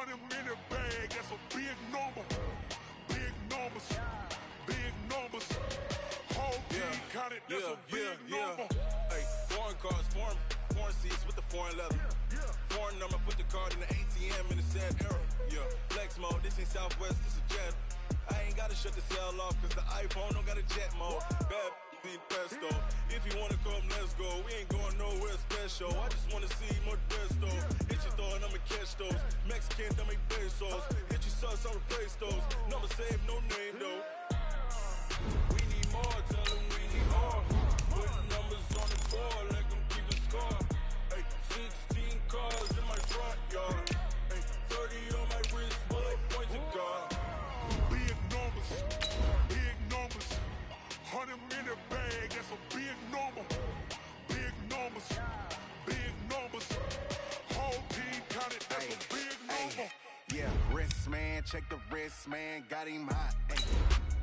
100 in the bag, that's a big number. Big numbers, big numbers. Whole team counted, that's a big number. Hey, foreign cars, foreign seats with the foreign leather. Foreign number, put the card in the ATM in the sad era. Yeah, flex mode, this ain't Southwest, this is Jet. I ain't gotta shut the cell off, cause the iPhone don't got a jet mode. Bad ain't pesto. If you wanna come, let's go. We ain't going nowhere special. I just wanna see more Modesto. Hit your thought, I'ma catch those. Mexican, don't make pesos. Hit your sauce, I'll replace those. Number save, no name though. We need more, tell them we need more. Put numbers on the board, let them keep the score. Hey, 16 cars in my front yard. Hey, 30 on my wrist, bullet point to God. Big numbers, big numbers. 100 in the bag, that's a big number. Big numbers, big numbers. Whole team counted, that's a big number. Yeah, wrist man, check the wrist man, got him hot. Ay.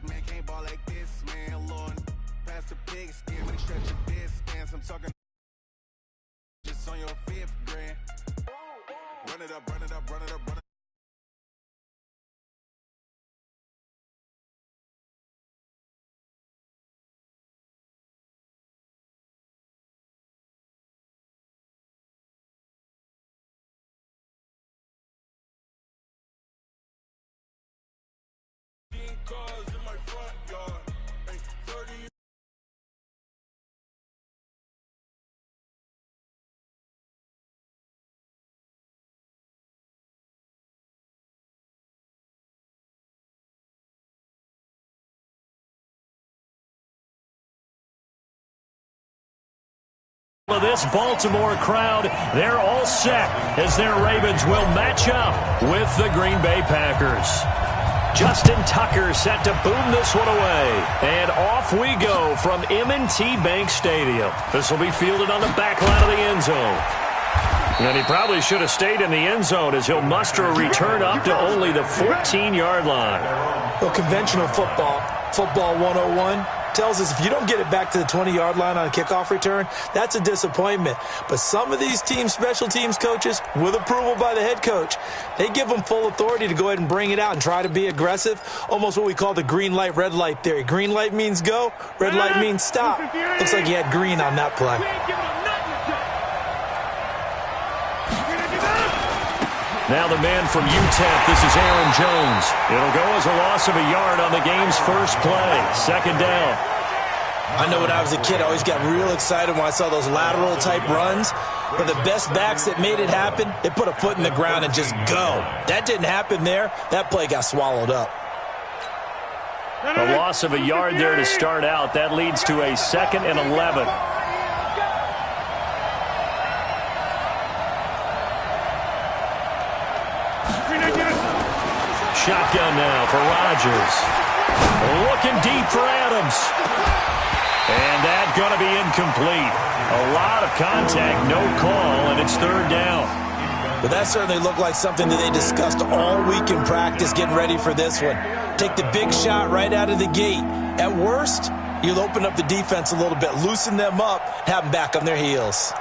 Man can't ball like this, man. Lord, pass the pig skin, but he stretch your distance. I'm talking just on your 5th grand. Run it up, run it up, run it up, run it up. Cars in my front yard. Hey, 30. This Baltimore crowd, they're all set as their Ravens will match up with the Green Bay Packers. Justin Tucker set to boom this one away. And off we go from M&T Bank Stadium. This will be fielded on the back line of the end zone. And he probably should have stayed in the end zone as he'll muster a return up to only the 14-yard line. Well, conventional football 101, tells us if you don't get it back to the 20-yard line on a kickoff return, that's a disappointment. But some of these special teams coaches, with approval by the head coach, they give them full authority to go ahead and bring it out and try to be aggressive, almost what we call the green light, red light theory. Green light means go, red light means stop. Looks like he had green on that play. Now the man from UTEP, this is Aaron Jones. It'll go as a loss of a yard on the game's first play. Second down. I know when I was a kid, I always got real excited when I saw those lateral-type runs. But the best backs that made it happen, they put a foot in the ground and just go. That didn't happen there. That play got swallowed up. A loss of a yard there to start out. That leads to a 2nd and 11. Shotgun now for Rodgers. Looking deep for Adams. And that's going to be incomplete. A lot of contact, no call, and it's 3rd down. But that certainly looked like something that they discussed all week in practice getting ready for this one. Take the big shot right out of the gate. At worst, you'll open up the defense a little bit, loosen them up, have them back on their heels.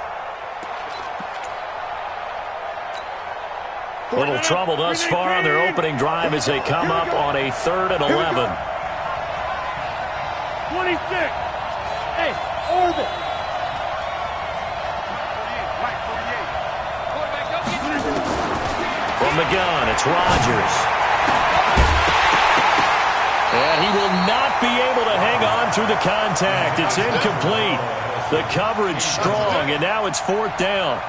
Little trouble thus far on their opening drive as they come up on a 3rd and 11. 26. Hey, orbit. From the gun, it's Rodgers. And he will not be able to hang on through the contact. It's incomplete. The coverage strong, and now it's 4th down.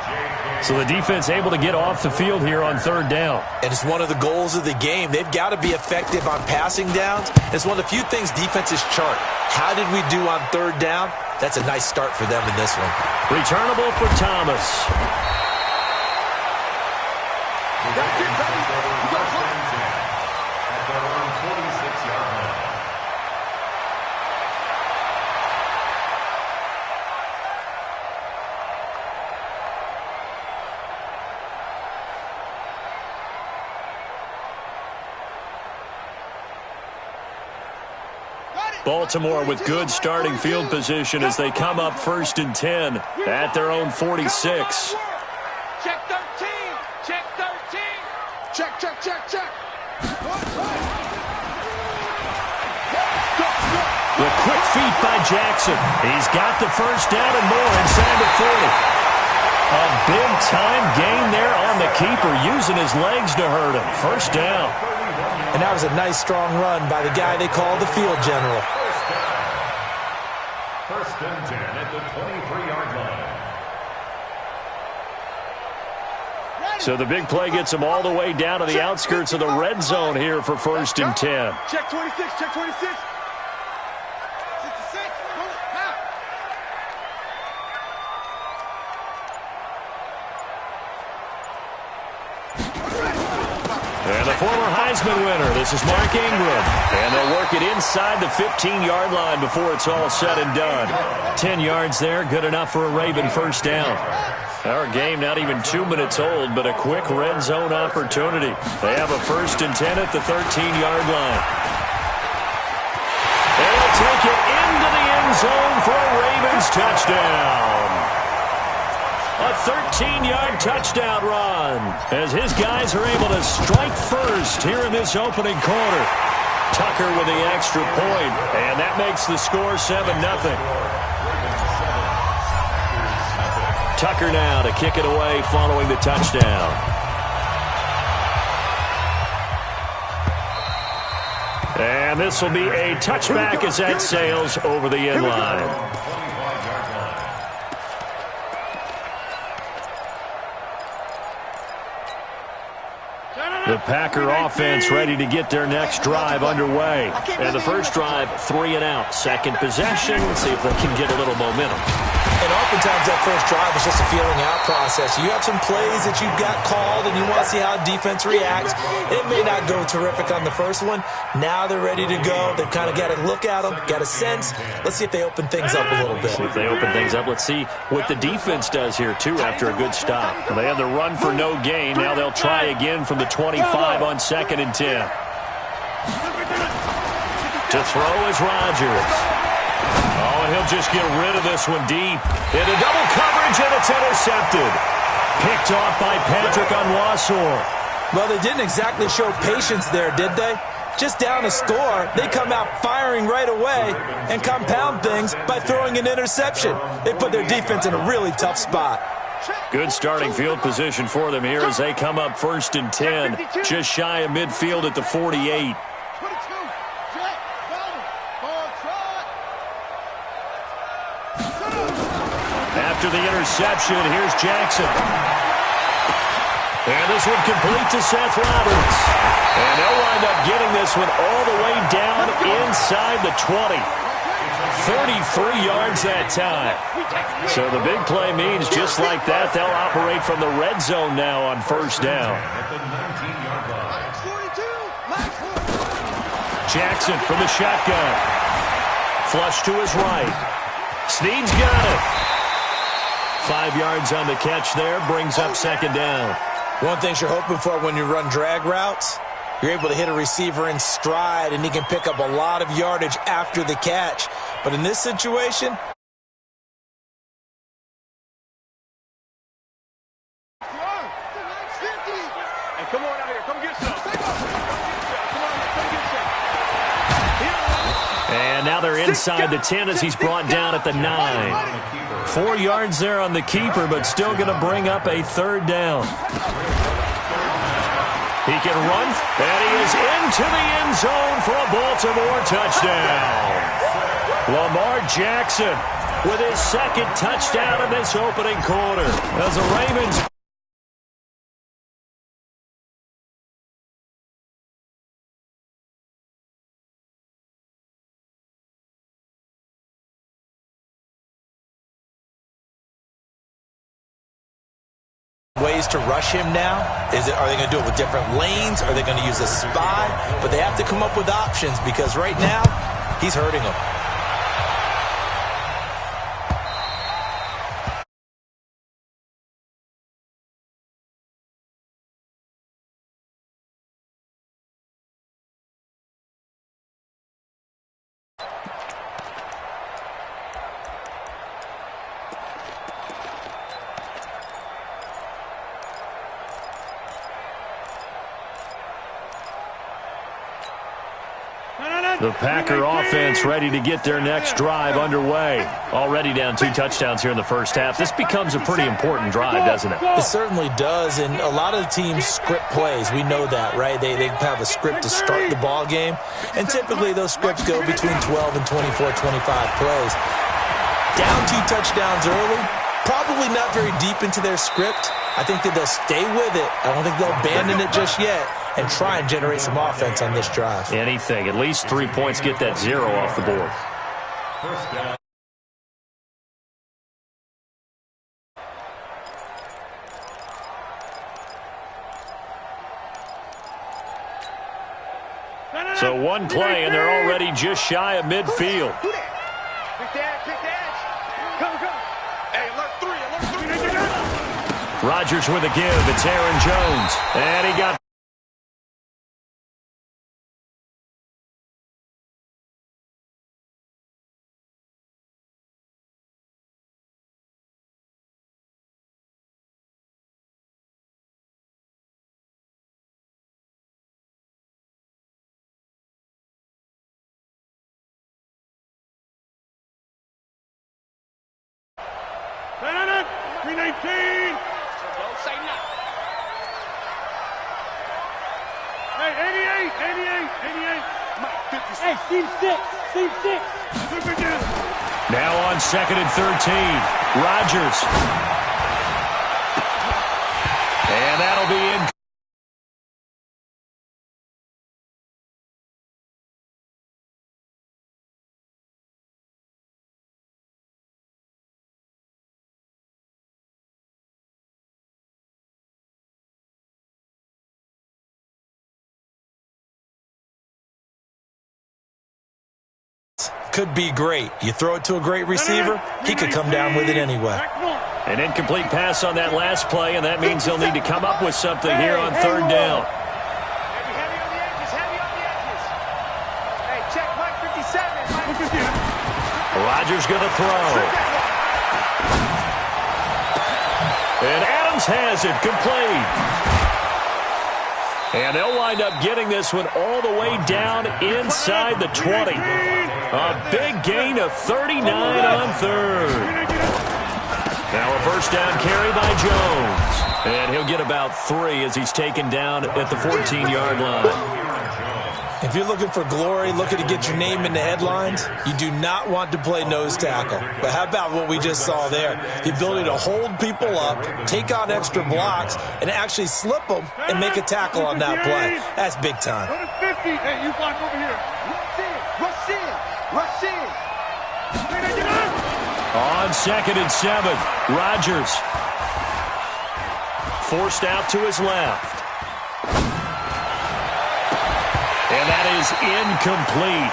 So the defense able to get off the field here on 3rd down. And it's one of the goals of the game. They've got to be effective on passing downs. It's one of the few things defenses chart. How did we do on 3rd down? That's a nice start for them in this one. Returnable for Thomas. Baltimore with good starting field position as they come up 1st and 10 at their own 46. Check 13. Check 13. Check. feet by Jackson. He's got the first down and more inside the 40. A big-time gain there on the keeper, using his legs to hurt him. First down. And that was a nice, strong run by the guy they call the field general. First and 10 at the 23-yard line. So the big play gets him all the way down to the outskirts of the red zone here for first and 10. Check 26, check 26. 66, And the former Heisman winner, this is Mark Ingram. And they'll work it inside the 15-yard line before it's all said and done. 10 yards there, good enough for a Raven first down. Our game not even 2 minutes old, but a quick red zone opportunity. They have a first and 10 at the 13-yard line. They'll take it into the end zone for a Ravens touchdown. A 13-yard touchdown run as his guys are able to strike first here in this opening quarter. Tucker with the extra point, and that makes the score 7-0. Tucker now to kick it away following the touchdown. And this will be a touchback as that sails over the end line. The Packer offense ready to get their next drive underway. And the first drive, 3 and out. Second possession. Let's see if they can get a little momentum. And oftentimes that first drive is just a feeling out process. You have some plays that you've got called and you want to see how defense reacts. It may not go terrific on the first one. Now they're ready to go. They've kind of got to look at them, got a sense. Let's see if they open things up a little bit. See if they open things up. Let's see what the defense does here, too, after a good stop. They had the run for no gain. Now they'll try again from the 25 on second and 10. To throw is Rodgers. Oh, and he'll just get rid of this one deep. Into double coverage, and it's intercepted. Picked off by Patrick Onwuasor. Well, they didn't exactly show patience there, did they? Just down a score, they come out firing right away and compound things by throwing an interception. They put their defense in a really tough spot. Good starting field position for them here as they come up first and 10, just shy of midfield at the 48. After the interception, here's Jackson. And this one complete to Seth Roberts. And they'll wind up getting this one all the way down inside the 20. 33 yards that time. So the big play means just like that, they'll operate from the red zone now on first down. Jackson from the shotgun. Flush to his right. Snead's got it. 5 yards on the catch there, brings up second down. One thing you're hoping for when you run drag routes, you're able to hit a receiver in stride, and he can pick up a lot of yardage after the catch. But in this situation, Hey, come on out here. Come get some. And now they're inside the 10 as he's brought down at the 9. 4 yards there on the keeper, but still going to bring up a third down. He can run, and he is into the end zone for a Baltimore touchdown. Lamar Jackson with his second touchdown in this opening quarter as the Ravens ways to rush him now. Are they going to do it with different lanes? Are they going to use a spy? But they have to come up with options because right now, he's hurting them. The Packer offense ready to get their next drive underway. Already down 2 touchdowns here in the first half. This becomes a pretty important drive, doesn't it? It certainly does, and a lot of the teams script plays. We know that, right? They have a script to start the ball game, and typically those scripts go between 12 and 24, 25 plays. Down 2 touchdowns early, probably not very deep into their script. I think that they'll stay with it. I don't think they'll abandon it just yet and try and generate some offense on this drive. Anything. At least 3 points, get that 0 off the board. First down. So one play, and they're already just shy of midfield. Pick the edge. Come. Hey, alert 3. Rodgers with a give. It's Aaron Jones. And he got... No. 319. Don't say nothing. Hey, 88. Mike, 56. Hey, seam 6. Look again. Now on 2nd and 13. Rodgers. And that'll be in. Could be great. You throw it to a great receiver, he could come down with it anyway. An incomplete pass on that last play, and that means they'll need to come up with something here on 3rd down. Heavy on the edges. Hey, check Mike 57. Rodgers going to throw. And Adams has it complete. And they'll wind up getting this one all the way down inside the 20. A big gain of 39 on 3rd. Now a first down carry by Jones. And he'll get about 3 as he's taken down at the 14-yard line. If you're looking for glory, looking to get your name in the headlines, you do not want to play nose tackle. But how about what we just saw there? The ability to hold people up, take on extra blocks, and actually slip them and make a tackle on that play. That's big time. 50. Hey, you block over here. Rush in. On 2nd and 7, Rodgers. Forced out to his left. And that is incomplete.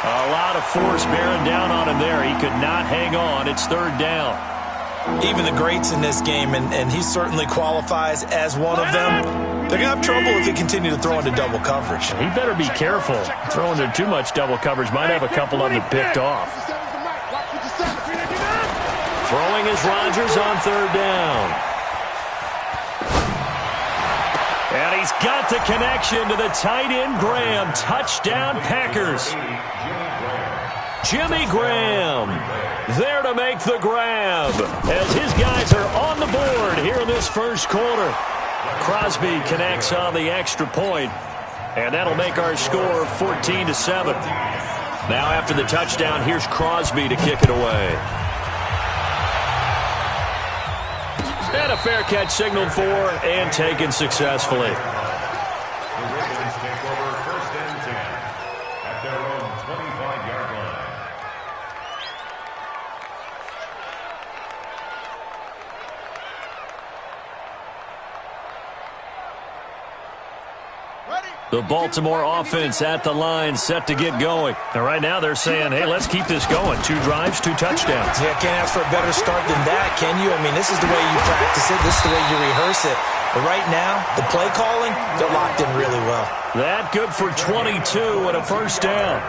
A lot of force bearing down on him there. He could not hang on. It's 3rd down. Even the greats in this game, and he certainly qualifies as one of them, they're going to have trouble if they continue to throw into double coverage. He better be careful. Throwing into too much double coverage might have a couple of them picked off. Throwing is Rodgers on 3rd down. And he's got the connection to the tight end, Graham. Touchdown, Packers. Jimmy Graham there to make the grab as his guys are on the board here in this first quarter. Crosby connects on the extra point, and that'll make our score 14-7. Now after the touchdown, here's Crosby to kick it away. And a fair catch signaled for and taken successfully. The Ravens take over 1st and 10 at their own 25-yard line. The Baltimore offense at the line, set to get going. And right now they're saying, hey, let's keep this going. 2 drives, 2 touchdowns. Yeah, can't ask for a better start than that, can you? I mean, this is the way you practice it. This is the way you rehearse it. But right now, the play calling, they're locked in really well. That good for 22 and a first down.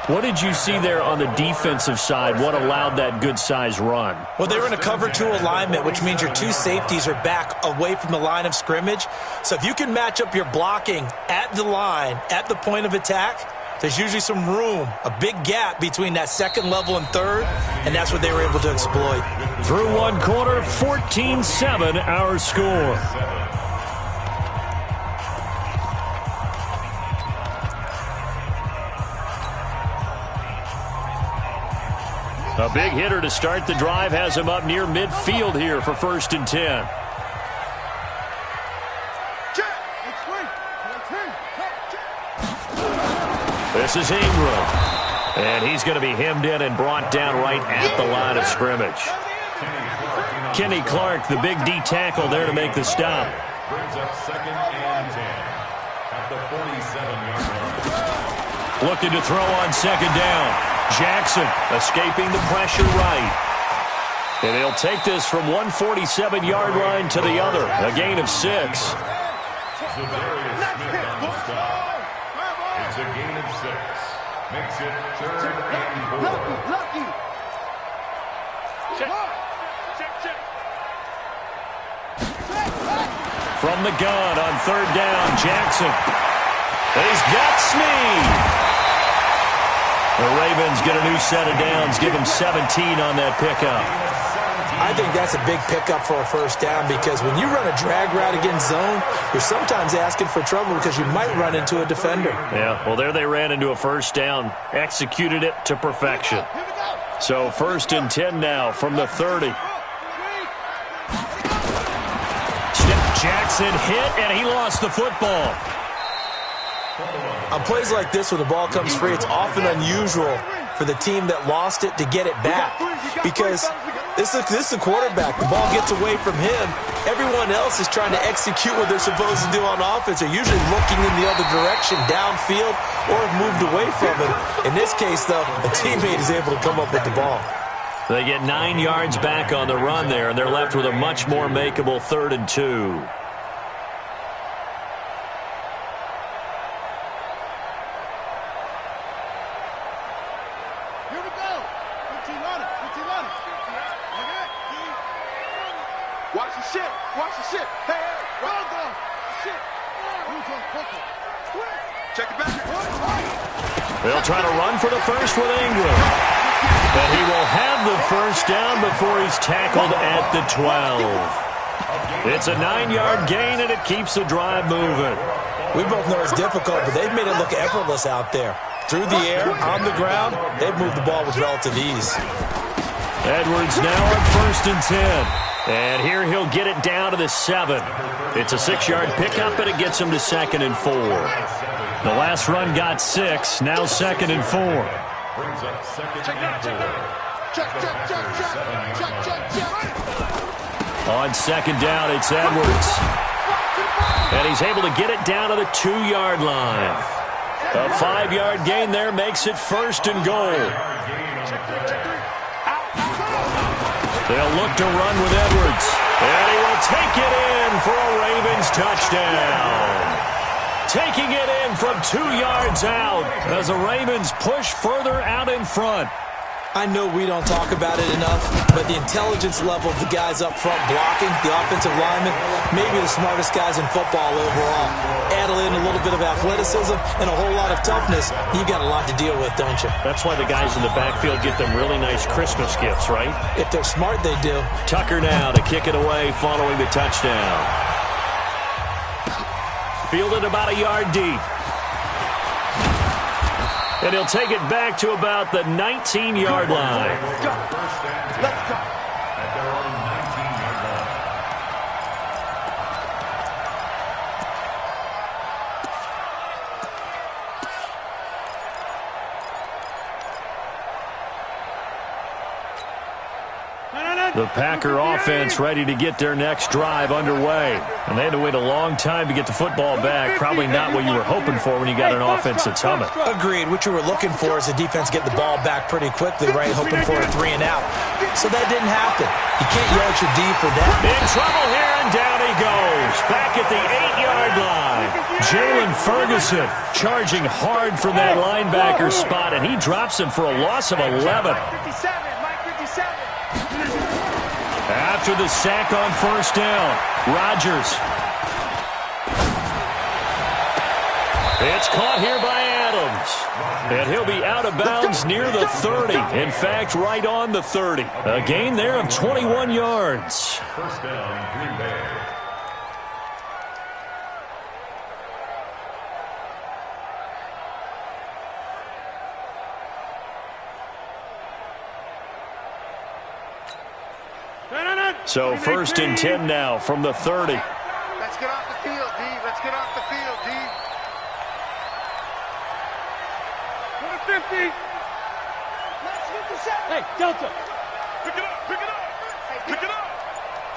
What did you see there on the defensive side? What allowed that good-sized run? Well, they were in a cover 2 alignment, which means your 2 safeties are back away from the line of scrimmage. So if you can match up your blocking at the line, at the point of attack, there's usually some room, a big gap between that second level and third, and that's what they were able to exploit. Through one quarter, 14-7 our score. A big hitter to start the drive has him up near midfield here for 1st and 10. This is Ingram. And he's going to be hemmed in and brought down right at the line of scrimmage. Kenny Clark, the big D tackle there to make the stop. Brings up 2nd and 10 at the 47-yard line. Looking to throw on 2nd down. Jackson escaping the pressure right. And they'll take this from 147-yard line to the other. A gain of 6. Za'Darius Smith on the stop. It's a gain of 6. Makes it 3rd and 4. From the gun on 3rd down, Jackson. He's got Snead. The Ravens get a new set of downs, give him 17 on that pickup. I think that's a big pickup for a 1st down because when you run a drag route against zone, you're sometimes asking for trouble because you might run into a defender. Yeah, well, there they ran into a 1st down, executed it to perfection. So 1st and 10 now from the 30. Jackson hit, and he lost the football. On plays like this where the ball comes free, it's often unusual for the team that lost it to get it back because this is the quarterback. The ball gets away from him. Everyone else is trying to execute what they're supposed to do on offense. They're usually looking in the other direction, downfield, or have moved away from it. In this case, though, a teammate is able to come up with the ball. They get 9 yards back on the run there, and they're left with a much more makeable 3rd and 2. They'll try to run for the first with Ingram. But he will have the 1st down before he's tackled at the 12. It's a 9-yard gain, and it keeps the drive moving. We both know it's difficult, but they've made it look effortless out there. Through the air, on the ground, they've moved the ball with relative ease. Edwards now on 1st and 10. And here he'll get it down to the 7. It's a 6-yard pickup, and it gets him to 2nd and 4. The last run got 6, now 2nd and 4. Brings up 2nd and 4. On 2nd down, it's Edwards. And he's able to get it down to the 2-yard line. A 5-yard gain there makes it 1st and goal. They'll look to run with Edwards. And he will take it in for a Ravens touchdown. Taking it in from 2 yards out as the Ravens push further out in front. I know we don't talk about it enough, but the intelligence level of the guys up front blocking, the offensive linemen, maybe the smartest guys in football overall. Add in a little bit of athleticism and a whole lot of toughness, you've got a lot to deal with, don't you? That's why the guys in the backfield get them really nice Christmas gifts, right? If they're smart, they do. Tucker now to kick it away following the touchdown. Fielded about a yard deep. And he'll take it back to about the 19-yard line. Let's go. At their own 19-yard line. The Packer offense ready to get their next drive underway. And they had to wait a long time to get the football back. Probably not what you were hoping for when you got an offense that's humming. Agreed. What you were looking for is the defense get the ball back pretty quickly, right? Hoping for a 3 and out. So that didn't happen. You can't yell at your D for that. In trouble here, and down he goes. Back at the 8-yard line. Jalen Ferguson charging hard from that linebacker spot, and he drops him for a loss of 11. After the sack on 1st down, Rodgers. It's caught here by Willems. And he'll be out of bounds near the 30. In fact, right on the 30. A gain there of 21 yards. First down, Green Bay. So 1st and 10 now from the 30. Let's get off the field, D. Let's get off the field, D. To the 50. Hey, Delta. Pick it up, pick it up. Pick it up.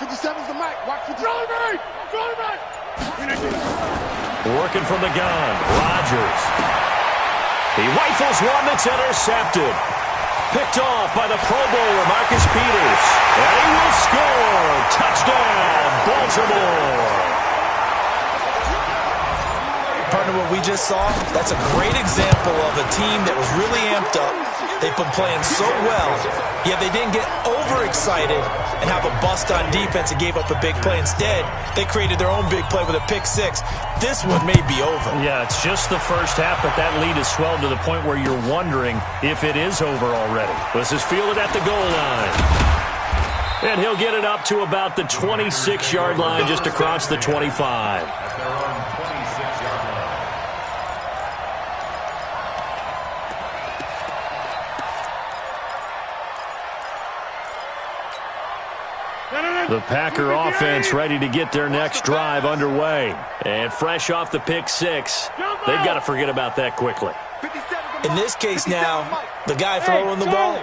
57's the mic. Watch the throw right. Throw right. Working from the gun. Rodgers. He rifles one that's intercepted. Picked off by the Pro Bowler, Marcus Peters. And he will score. Touchdown, Baltimore. Partner, what we just saw, that's a great example of a team that was really amped up. They've been playing so well, yet they didn't get overexcited and have a bust on defense and gave up a big play. Instead, they created their own big play with a pick six. This one may be over. Yeah, it's just the first half, but that lead has swelled to the point where you're wondering if it is over already. This is fielded at the goal line. And he'll get it up to about the 26-yard line, just across the 25. At their own 26-yard line. The Packer offense ready to get their next drive underway. And fresh off the pick six, they've got to forget about that quickly. In this case now, the guy throwing the ball,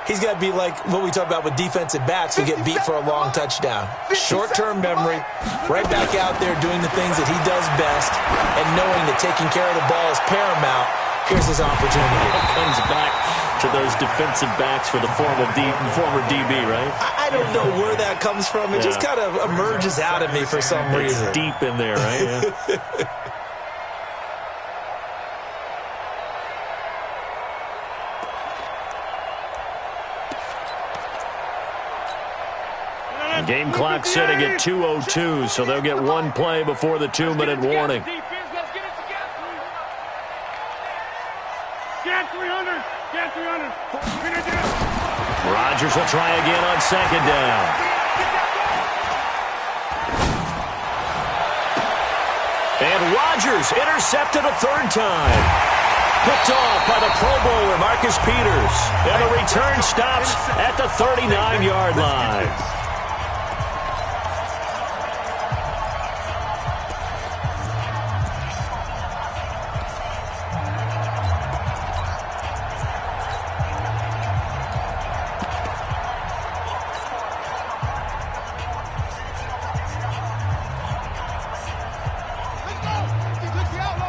he's got to be like what we talk about with defensive backs who get beat for a long touchdown. Short-term memory, right back out there doing the things that he does best, and knowing that taking care of the ball is paramount. Here's his opportunity. Comes back to those defensive backs for the former DB, right? I don't know where that comes from. It just kind of emerges out of me for some reason. It's deep in there, right? Yeah. Game clock sitting at 2:02, so they'll get one play before the 2-minute warning. Rodgers will try again on 2nd down. And Rodgers intercepted a 3rd time. Picked off by the Pro Bowler, Marcus Peters. And the return stops at the 39-yard line.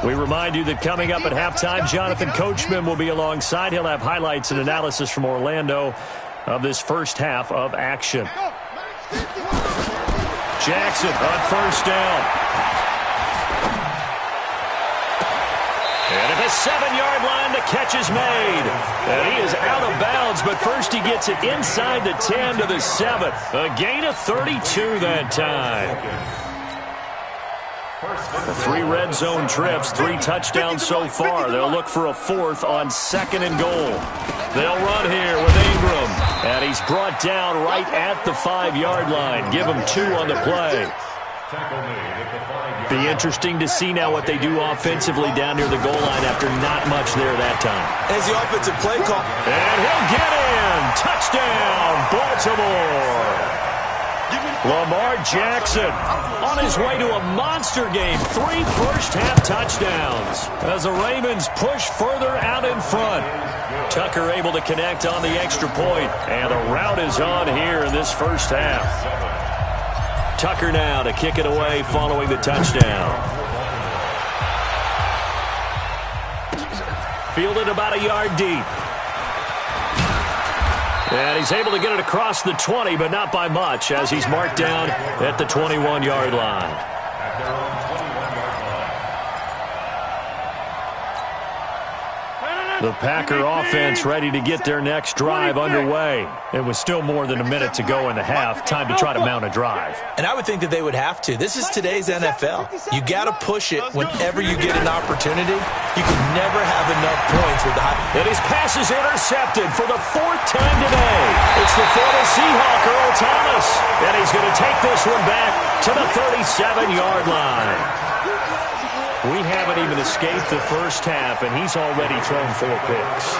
We remind you that coming up at halftime, Jonathan Coachman will be alongside. He'll have highlights and analysis from Orlando of this first half of action. Jackson on 1st down. And at the 7-yard line, the catch is made. And he is out of bounds, but first he gets it inside the 10 to the 7. A gain of 32 that time. 3 red zone trips, 3 touchdowns so far. They'll look for a 4th on 2nd and goal. They'll run here with Ingram. And he's brought down right at the 5-yard line. Give him 2 on the play. Be interesting to see now what they do offensively down near the goal line after not much there that time. As the offensive play call. And he'll get in. Touchdown, Baltimore. Lamar Jackson on his way to a monster game. 3 first-half touchdowns as the Ravens push further out in front. Tucker able to connect on the extra point, and the route is on here in this first half. Tucker now to kick it away following the touchdown. Fielded about a yard deep. And he's able to get it across the 20, but not by much, as he's marked down at the 21-yard line. At their own 21-yard line. The Packer offense ready to get their next drive underway. It was still more than a minute to go in the half. Time to try to mount a drive. And I would think that they would have to. This is today's NFL. You got to push it whenever you get an opportunity. You can never have enough points with the high. And his pass is intercepted for the 4th time today. It's the former Seahawk, Earl Thomas. And he's going to take this one back to the 37-yard line. We haven't even escaped the first half, and he's already thrown 4 picks.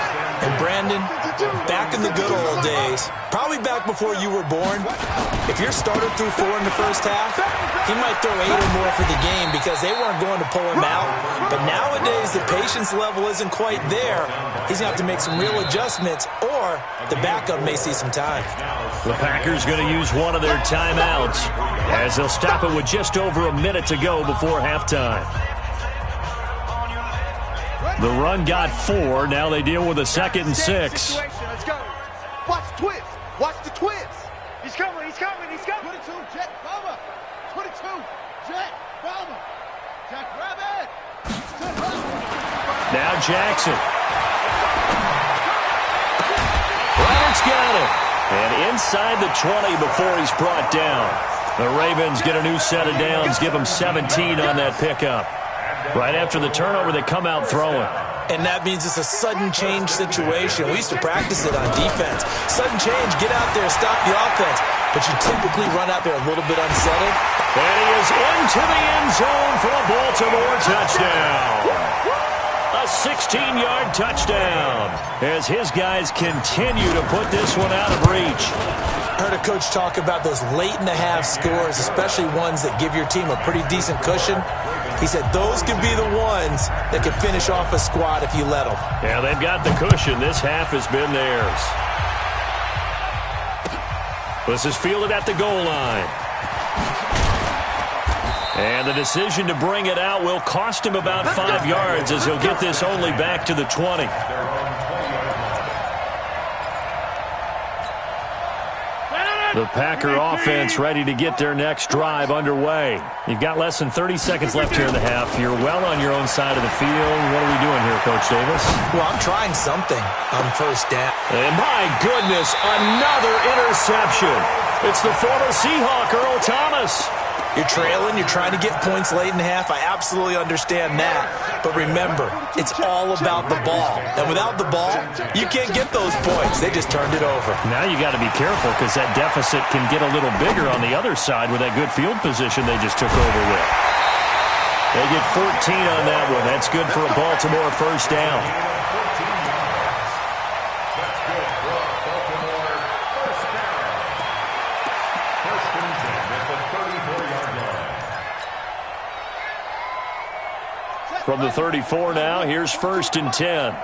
And Brandon, back in the good old days, probably back before you were born, if your starter threw 4 in the first half, he might throw 8 or more for the game because they weren't going to pull him out. But nowadays, the patience level isn't quite there. He's going to have to make some real adjustments, or the backup may see some time. The Packers going to use one of their timeouts as they'll stop it with just over a minute to go before halftime. The run got 4. Now they deal with a 2nd and 6. Let's go. Watch the twist. Watch the twist. He's coming. He's coming. He's coming. 22, Jet Bomber. 22, Jet Bomber. Jack Rabbit. Now Jackson. Roberts got it. And inside the 20 before he's brought down. The Ravens get a new set of downs. Give them 17 on that pickup. Right after the turnover, they come out throwing. And that means it's a sudden change situation. We used to practice it on defense. Sudden change, get out there, stop the offense. But you typically run out there a little bit unsettled. And he is into the end zone for a Baltimore touchdown. A 16-yard touchdown as his guys continue to put this one out of reach. I heard a coach talk about those late-in-the-half scores, especially ones that give your team a pretty decent cushion. He said those could be the ones that could finish off a squad if you let them. Yeah, they've got the cushion. This half has been theirs. This is fielded at the goal line. And the decision to bring it out will cost him about 5 yards as he'll get this only back to the 20. The Packer offense ready to get their next drive underway. You've got less than 30 seconds left here in the half. You're well on your own side of the field. What are we doing here, Coach Davis? Well, I'm trying something on first down. And my goodness, another interception. It's the former Seahawk, Earl Thomas. You're trailing, you're trying to get points late in the half. I absolutely understand that. But remember, it's all about the ball. And without the ball, you can't get those points. They just turned it over. Now you got to be careful because that deficit can get a little bigger on the other side with that good field position they just took over with. They get 14 on that one. That's good for a Baltimore first down. From the 34 now, here's 1st and 10.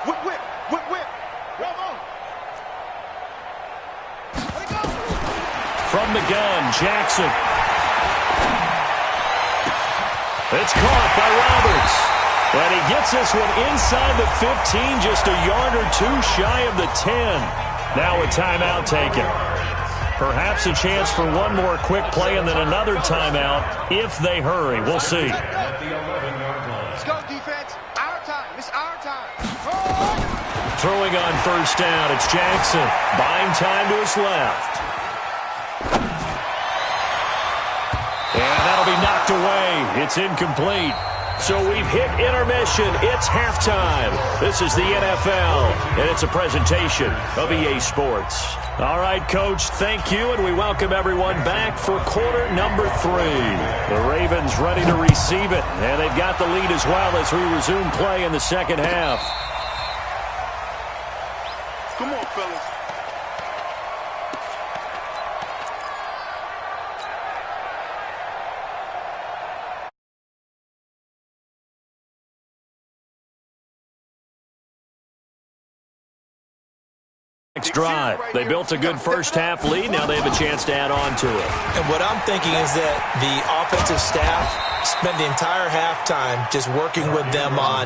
Whip, whip, whip, whip. Come on. Let it go. From the gun, Jackson. It's caught by Roberts. And he gets this one inside the 15, just a yard or two shy of the 10. Now a timeout taken. Perhaps a chance for one more quick play and then another timeout if they hurry. We'll see. Let's go, defense. Our time. It's our time. Throwing on first down, it's Jackson. Buying time to his left. And that'll be knocked away. It's incomplete. So we've hit intermission. It's halftime. This is the NFL, and it's a presentation of EA Sports. All right, Coach, thank you, and we welcome everyone back for quarter number 3. The Ravens ready to receive it, and they've got the lead as well as we resume play in the second half. Come on, fellas. drive. They built a good first-half lead. Now they have a chance to add on to it. And what I'm thinking is that the offensive staff spent the entire halftime just working with them on,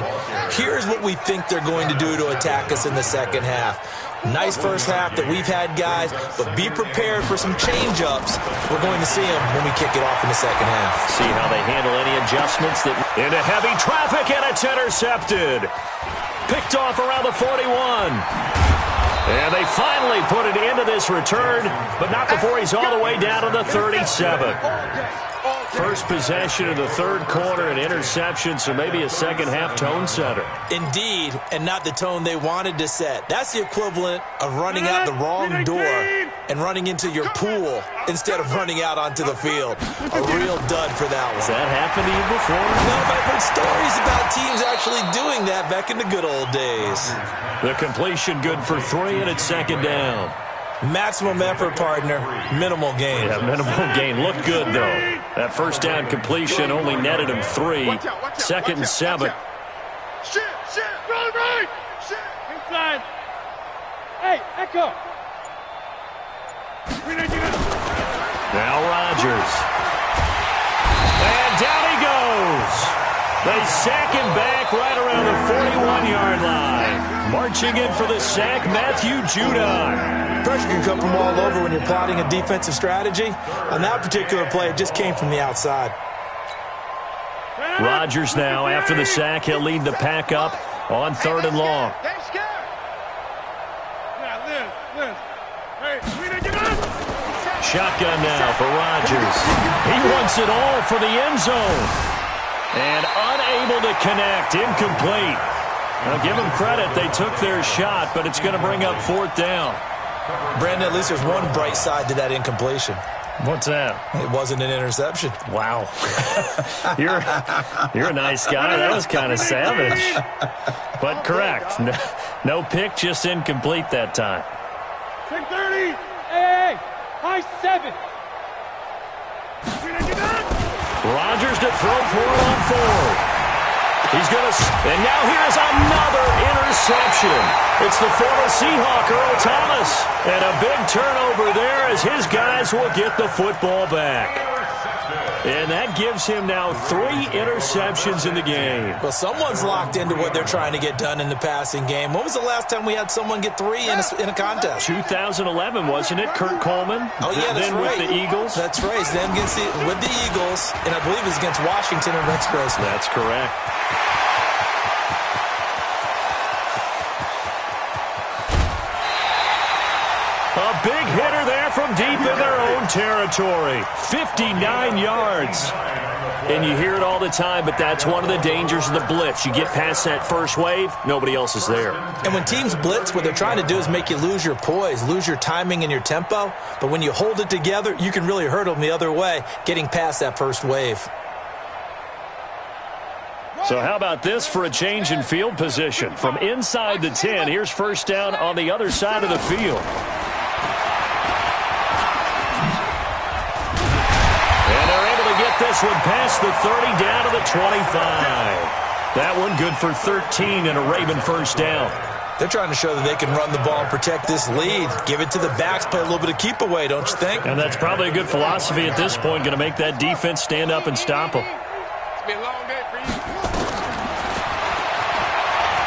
here's what we think they're going to do to attack us in the second half. Nice first half that we've had, guys, but be prepared for some change-ups. We're going to see them when we kick it off in the second half. See how they handle any adjustments. Into heavy traffic, and it's intercepted. Picked off around the 41. And they finally put it into this return, but not before he's all the way down to the 37. First possession of the third quarter, an interception, so maybe a second-half tone setter. Indeed, and not the tone they wanted to set. That's the equivalent of running out the wrong door and running into your pool instead of running out onto the field. A real dud for that one. Has that happened to you before? No, but I've heard stories about teams actually doing that back in the good old days. The completion good for 3, and it's second down. Maximum effort, partner. Minimal gain. Yeah, minimal gain. Looked good, though. That first down completion only netted him 3. Second and 7. Shit, right. Shit. Inside. Hey, Echo. Now Rodgers. And down he goes. They sack him back right around the 41-yard line. Marching in for the sack, Matthew Judon. Pressure can come from all over when you're plotting a defensive strategy. On that particular play, it just came from the outside. Rodgers now, after the sack, he'll lead the pack up on 3rd and long. Shotgun now for Rodgers. He wants it all for the end zone. And unable to connect, incomplete. Now give them credit, they took their shot, but it's going to bring up 4th down. Brandon, at least there's one bright side to that incompletion. What's that? It wasn't an interception. Wow. You're a nice guy. That was kind of savage. But correct. No pick, just incomplete that time. 10-30. Hey, high 7. Rodgers to throw for it on 4. He's going to, and now here's another interception. It's the former Seahawk, Earl Thomas. And a big turnover there as his guys will get the football back. And that gives him now 3 interceptions in the game. Well, someone's locked into what they're trying to get done in the passing game. When was the last time we had someone get 3 in a contest? 2011, wasn't it? Kurt Coleman? Oh, yeah, that's then right. With the Eagles? That's right. Then with the Eagles, and I believe it was against Washington and Rex Grossman. That's correct. A big hitter there from deep in their own territory. 59 yards. And you hear it all the time, but that's one of the dangers of the blitz. You get past that first wave, nobody else is there. And when teams blitz, what they're trying to do is make you lose your poise, lose your timing and your tempo. But when you hold it together, you can really hurt them the other way, getting past that first wave. So how about this for a change in field position? From inside the 10, here's first down on the other side of the field. This one past the 30 down to the 25. That one good for 13 and a Raven first down. They're trying to show that they can run the ball and protect this lead. Give it to the backs, play a little bit of keep away, don't you think? And that's probably a good philosophy at this point, going to make that defense stand up and stop them. It's been a long day for you.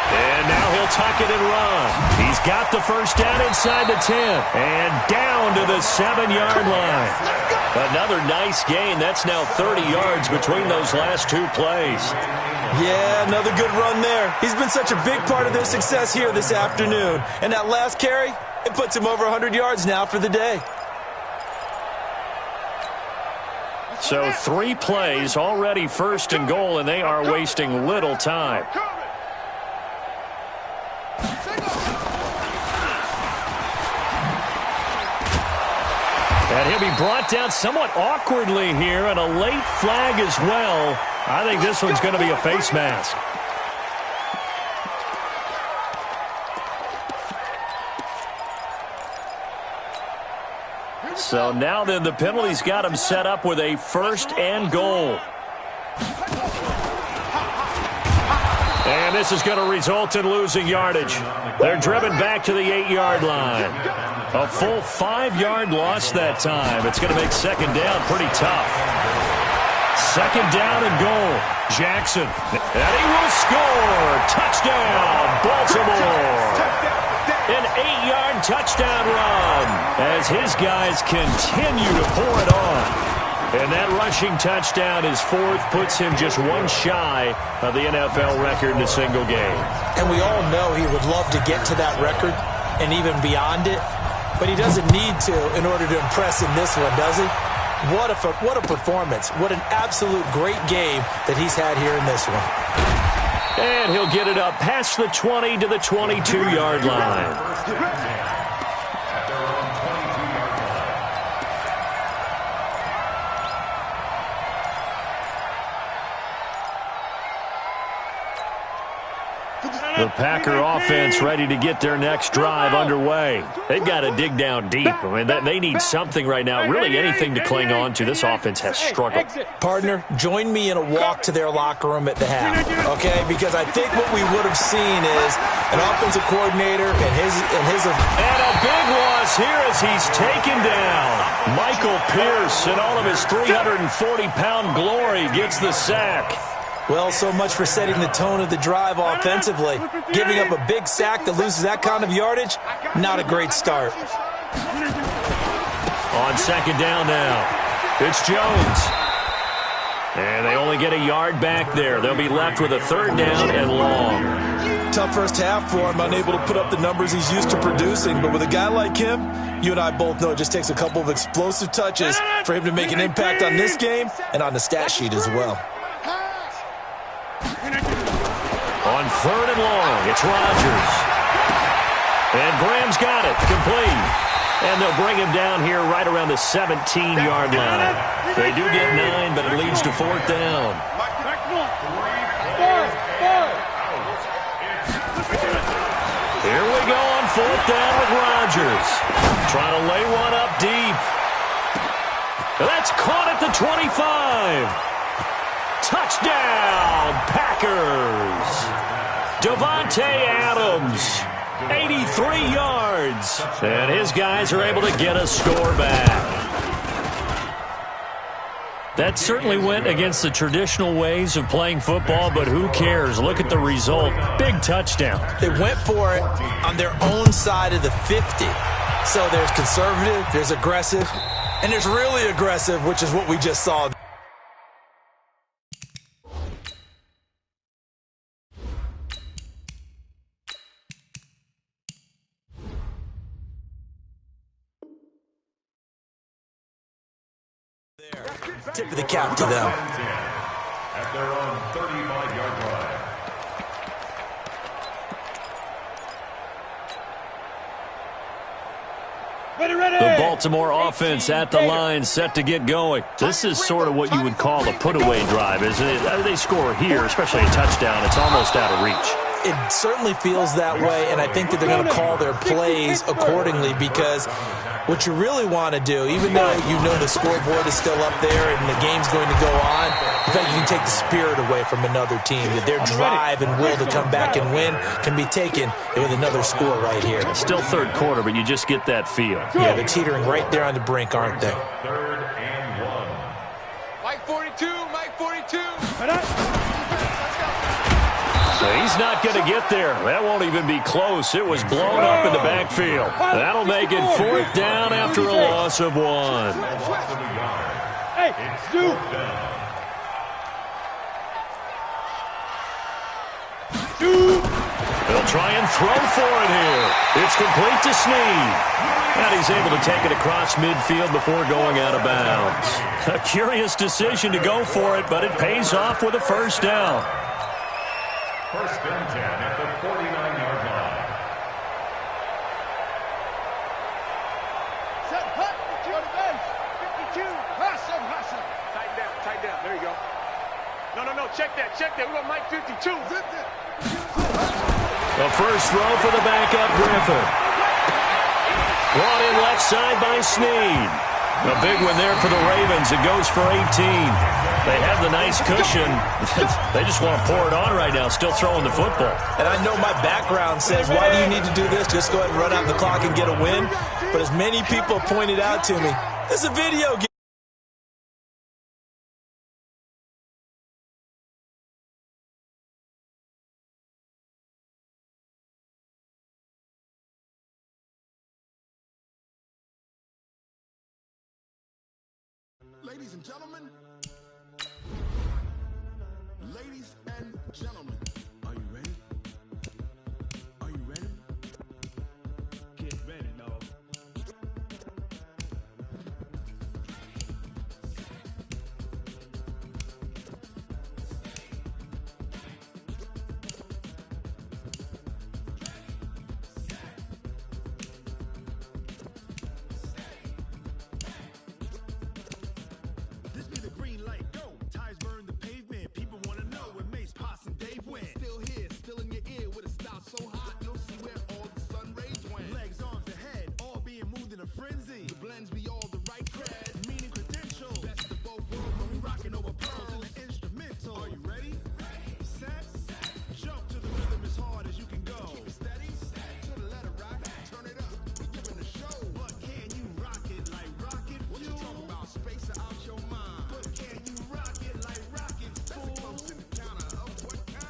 And now he'll tuck it and run. He's got the first down inside the 10 and down to the 7-yard line. Another nice gain. That's now 30 yards between those last 2 plays. Yeah, another good run there. He's been such a big part of their success here this afternoon. And that last carry, it puts him over 100 yards now for the day. So 3 plays, already first and goal, and they are wasting little time. And he'll be brought down somewhat awkwardly here, and a late flag as well. I think this one's going to be a face mask. So now then the penalty's got him set up with a first and goal. And this is going to result in losing yardage. They're driven back to the 8-yard line. A full 5-yard loss that time. It's going to make second down pretty tough. Second down and goal. Jackson. And he will score. Touchdown, Baltimore. An 8-yard touchdown run as his guys continue to pour it on. And that rushing touchdown is fourth, puts him just one shy of the NFL record in a single game. And we all know he would love to get to that record and even beyond it, but he doesn't need to in order to impress in this one, does he? What a performance. What an absolute great game that he's had here in this one. And he'll get it up past the 20 to the 22-yard line. The Packer offense ready to get their next drive underway. They've got to dig down deep. I mean, they need something right now, really anything to cling on to. This offense has struggled. Partner, join me in a walk to their locker room at the half, okay? Because I think what we would have seen is an offensive coordinator and his And a big loss here as he's taken down. Michael Pierce in all of his 340-pound glory gets the sack. Well, so much for setting the tone of the drive offensively. Giving up a big sack that loses that kind of yardage, not a great start. On second down now, it's Jones. And they only get a yard back there. They'll be left with a third down and long. Tough first half for him, unable to put up the numbers he's used to producing. But with a guy like him, you and I both know it just takes a couple of explosive touches for him to make an impact on this game and on the stat sheet as well. On third and long, it's Rodgers. And Graham's got it, complete. And they'll bring him down here right around the 17-yard line. They do get 9, but it leads to fourth down. Here we go on fourth down with Rodgers. Trying to lay one up deep. That's caught at the 25. Touchdown, Packers. Davante Adams, 83 yards. And his guys are able to get a score back. That certainly went against the traditional ways of playing football, but who cares? Look at the result. Big touchdown. They went for it on their own side of the 50. So there's conservative, there's aggressive, and there's really aggressive, which is what we just saw. Tip of the cap to them. At their own 35-yard line. The Baltimore offense at the line, set to get going. This is sort of what you would call a put-away drive, isn't it? They score here, especially a touchdown. It's almost out of reach. It certainly feels that way, and I think that they're going to call their plays accordingly because what you really want to do, even though you know the scoreboard is still up there and the game's going to go on, in fact, you can take the spirit away from another team. That their drive and will to come back and win can be taken with another score right here. Still third quarter, but you just get that feel. Yeah, they're teetering right there on the brink, aren't they? Third and 1. Mike 42, Mike 42. So he's not going to get there. That won't even be close. It was blown up in the backfield. That'll make it fourth down after a loss of 1. Hey, Stu. They'll try and throw for it here. It's complete to Snead. And he's able to take it across midfield before going out of bounds. A curious decision to go for it, but it pays off with a first down. First and 10 at the 49-yard line. Set, hut, 52, Hassan. Tight down. There you go. No, check that. We got Mike 52. The first throw for the backup Griffin. Brought in left side by Snead. A big one there for the Ravens. It goes for 18. They have the nice cushion. They just want to pour it on right now, still throwing the football. And I know my background says, why do you need to do this? Just go ahead and run out the clock and get a win. But as many people pointed out to me, this is a video game. Ladies and gentlemen, are you ready? Are you ready? Get ready, dog. This be the green light, go. Tires burn the pavement. People want to know where Mace, Pops, and Dave went. Still here, still in your ear with a style so hot, you'll see where all the sun rays went. Legs, arms, the head, all being moved in a frenzy. The blends be all the right cred, meaning credentials. Best of both worlds when we rocking over pearls and the instrumental. Are you ready? Set, jump to the rhythm as hard as you can go. Keep it steady, to the letter right, turn it up, we giving the show. But can you rock it like rocket fuel? What you talking about, space out your mind? But can you rock it like rocket fuel? That's close in the counter of what kind?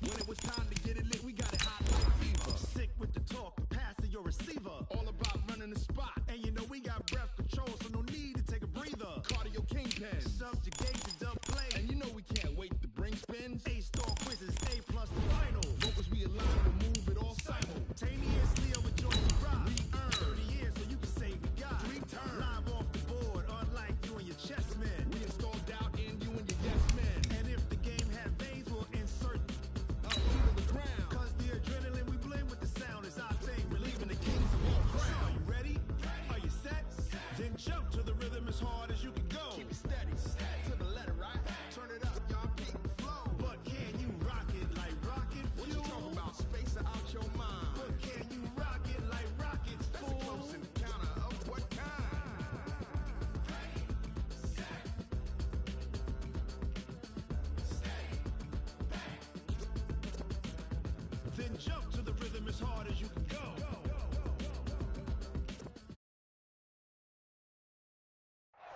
When it was time to get it lit, we got it hot like fever. Sick with the talk, pass to your receiver. All about running the spot, and you know we got breath control, so no need to take a breather. Cardio kingpin, subjugate the dub play, and you know we can't wait to bring spins. A-star quizzes, A+ the final. Focus we align, we'll move it all simultaneously over Jordan Rock. We earn 30 years, so you can say we got 3 turns. Live off the board, unlike you and your chess men. We install doubt in you and your yes men. And if the game had veins, we'll insert up to the ground. Cause the adrenaline we blend with the sound is our thing, relieving the kings of all crown. Are you ready? Are you set? Then jump to the rhythm as hard as you can go. Keep it steady, to the letter right. Turn it up, y'all keep the flow. But can you rock it like rocket fuel? What you talking about, space out your mind? But can you rock it like rockets, fool? That's close in the counter of what kind? Then jump to the rhythm as hard as you can go.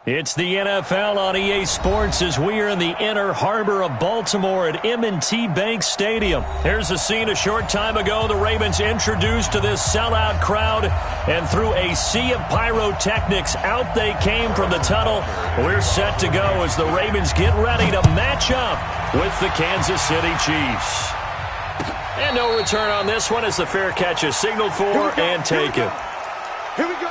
It's the NFL on EA Sports as we are in the inner harbor of Baltimore at M&T Bank Stadium. Here's a scene a short time ago. The Ravens introduced to this sellout crowd, and through a sea of pyrotechnics, out they came from the tunnel. We're set to go as the Ravens get ready to match up with the Kansas City Chiefs. And no return on this one as the fair catch is signaled for and taken. Here we go.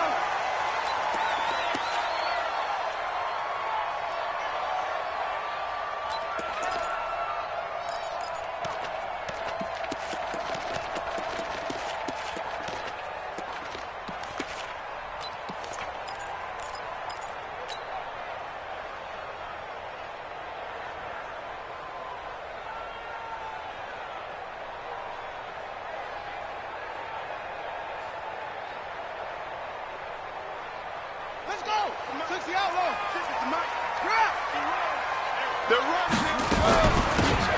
Let's go. 60 outlaw.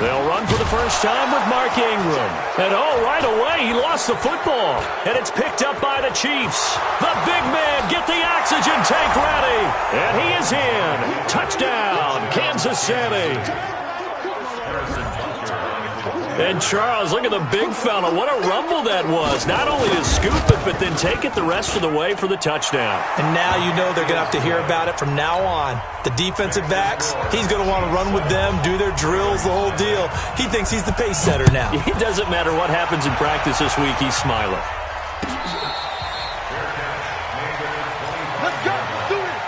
They'll run for the first time with Mark Ingram. And right away, he lost the football. And it's picked up by the Chiefs. The big man, get the oxygen tank ready. And he is in. Touchdown, Kansas City. And Charles, look at the big fella. What a rumble that was. Not only to scoop it, but then take it the rest of the way for the touchdown. And now you know they're going to have to hear about it from now on. The defensive backs, he's going to want to run with them, do their drills, the whole deal. He thinks he's the pace setter now. It doesn't matter what happens in practice this week. He's smiling. Let's go. Do it.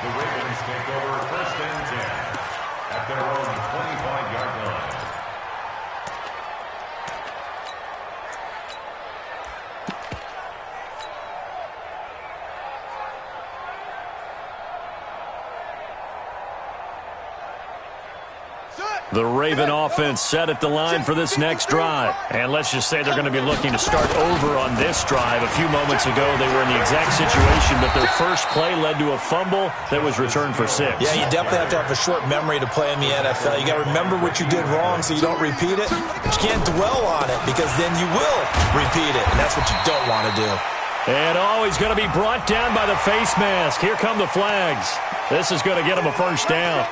The Ravens take over 1st and 10 at their own 25-yard line. The Raven offense set at the line for this next drive. And let's just say they're going to be looking to start over on this drive. A few moments ago, they were in the exact situation, but their first play led to a fumble that was returned for 6. Yeah, you definitely have to have a short memory to play in the NFL. You got to remember what you did wrong so you don't repeat it. But you can't dwell on it because then you will repeat it, and that's what you don't want to do. And he's going to be brought down by the face mask. Here come the flags. This is going to get him a first down.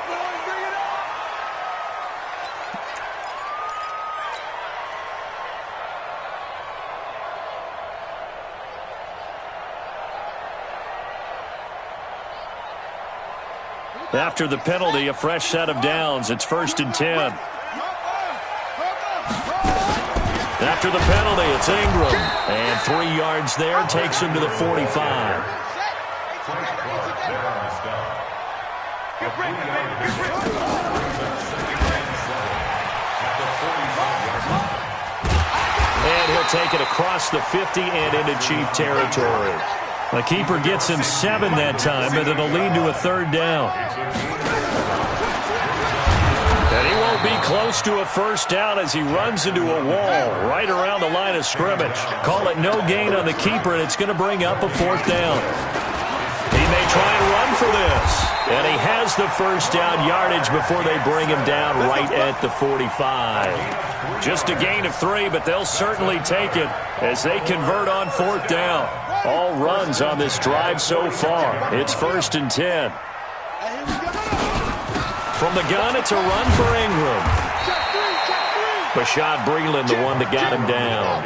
After the penalty, a fresh set of downs. It's 1st and 10. After the penalty, it's Ingram. And 3 yards there takes him to the 45. And he'll take it across the 50 and into Chief territory. The keeper gets him 7 that time, but it'll lead to a 3rd down. And he won't be close to a first down as he runs into a wall right around the line of scrimmage. Call it no gain on the keeper, and it's going to bring up a 4th down. He may try and run for this. And he has the first down yardage before they bring him down right at the 45. Just a gain of 3, but they'll certainly take it as they convert on 4th down. All runs on this drive so far. It's 1st and 10. From the gun, it's a run for Ingram. Bashaud Breeland, the one that got him down.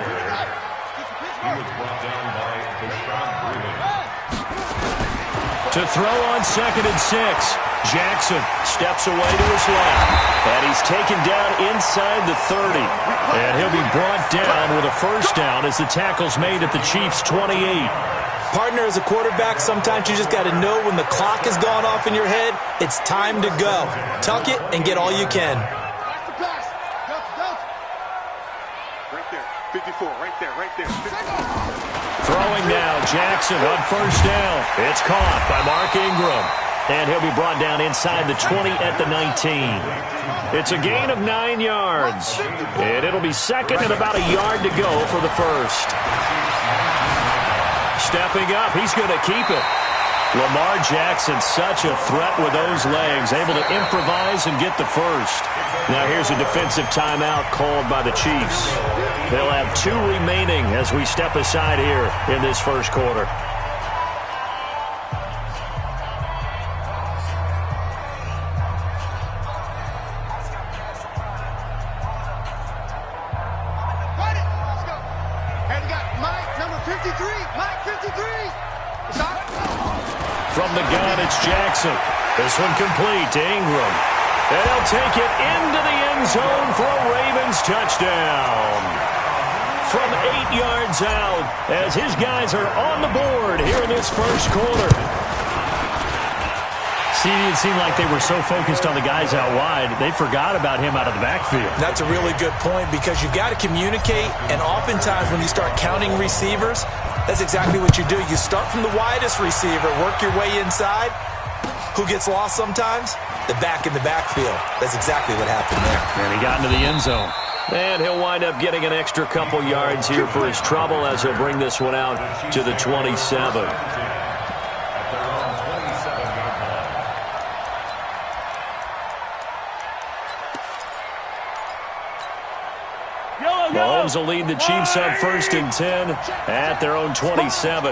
He was brought down by Bashaud Breeland. To throw on 2nd and 6. Jackson steps away to his left. And he's taken down inside the 30. And he'll be brought down with a first down as the tackle's made at the Chiefs' 28. Partner, as a quarterback, sometimes you just got to know when the clock has gone off in your head, it's time to go. Tuck it and get all you can. Right there, 54, right there, right there. 54. Throwing now, Jackson on first down. It's caught by Mark Ingram. And he'll be brought down inside the 20 at the 19. It's a gain of 9 yards. And it'll be 2nd and about a yard to go for the first. Stepping up, he's going to keep it. Lamar Jackson, such a threat with those legs, able to improvise and get the first. Now here's a defensive timeout called by the Chiefs. They'll have 2 remaining as we step aside here in this first quarter. From the gun, it's Jackson. This one complete to Ingram. And he'll take it into the end zone for a Ravens touchdown. From 8 yards out as his guys are on the board here in this first quarter. See, it seemed like they were so focused on the guys out wide, they forgot about him out of the backfield. That's a really good point because you got to communicate, and oftentimes when you start counting receivers, that's exactly what you do. You start from the widest receiver, work your way inside. Who gets lost sometimes? The back in the backfield. That's exactly what happened there. And he got into the end zone. And he'll wind up getting an extra couple yards here for his trouble as he'll bring this one out to the 27. Mahomes will lead the Chiefs on 1st and 10 at their own 27.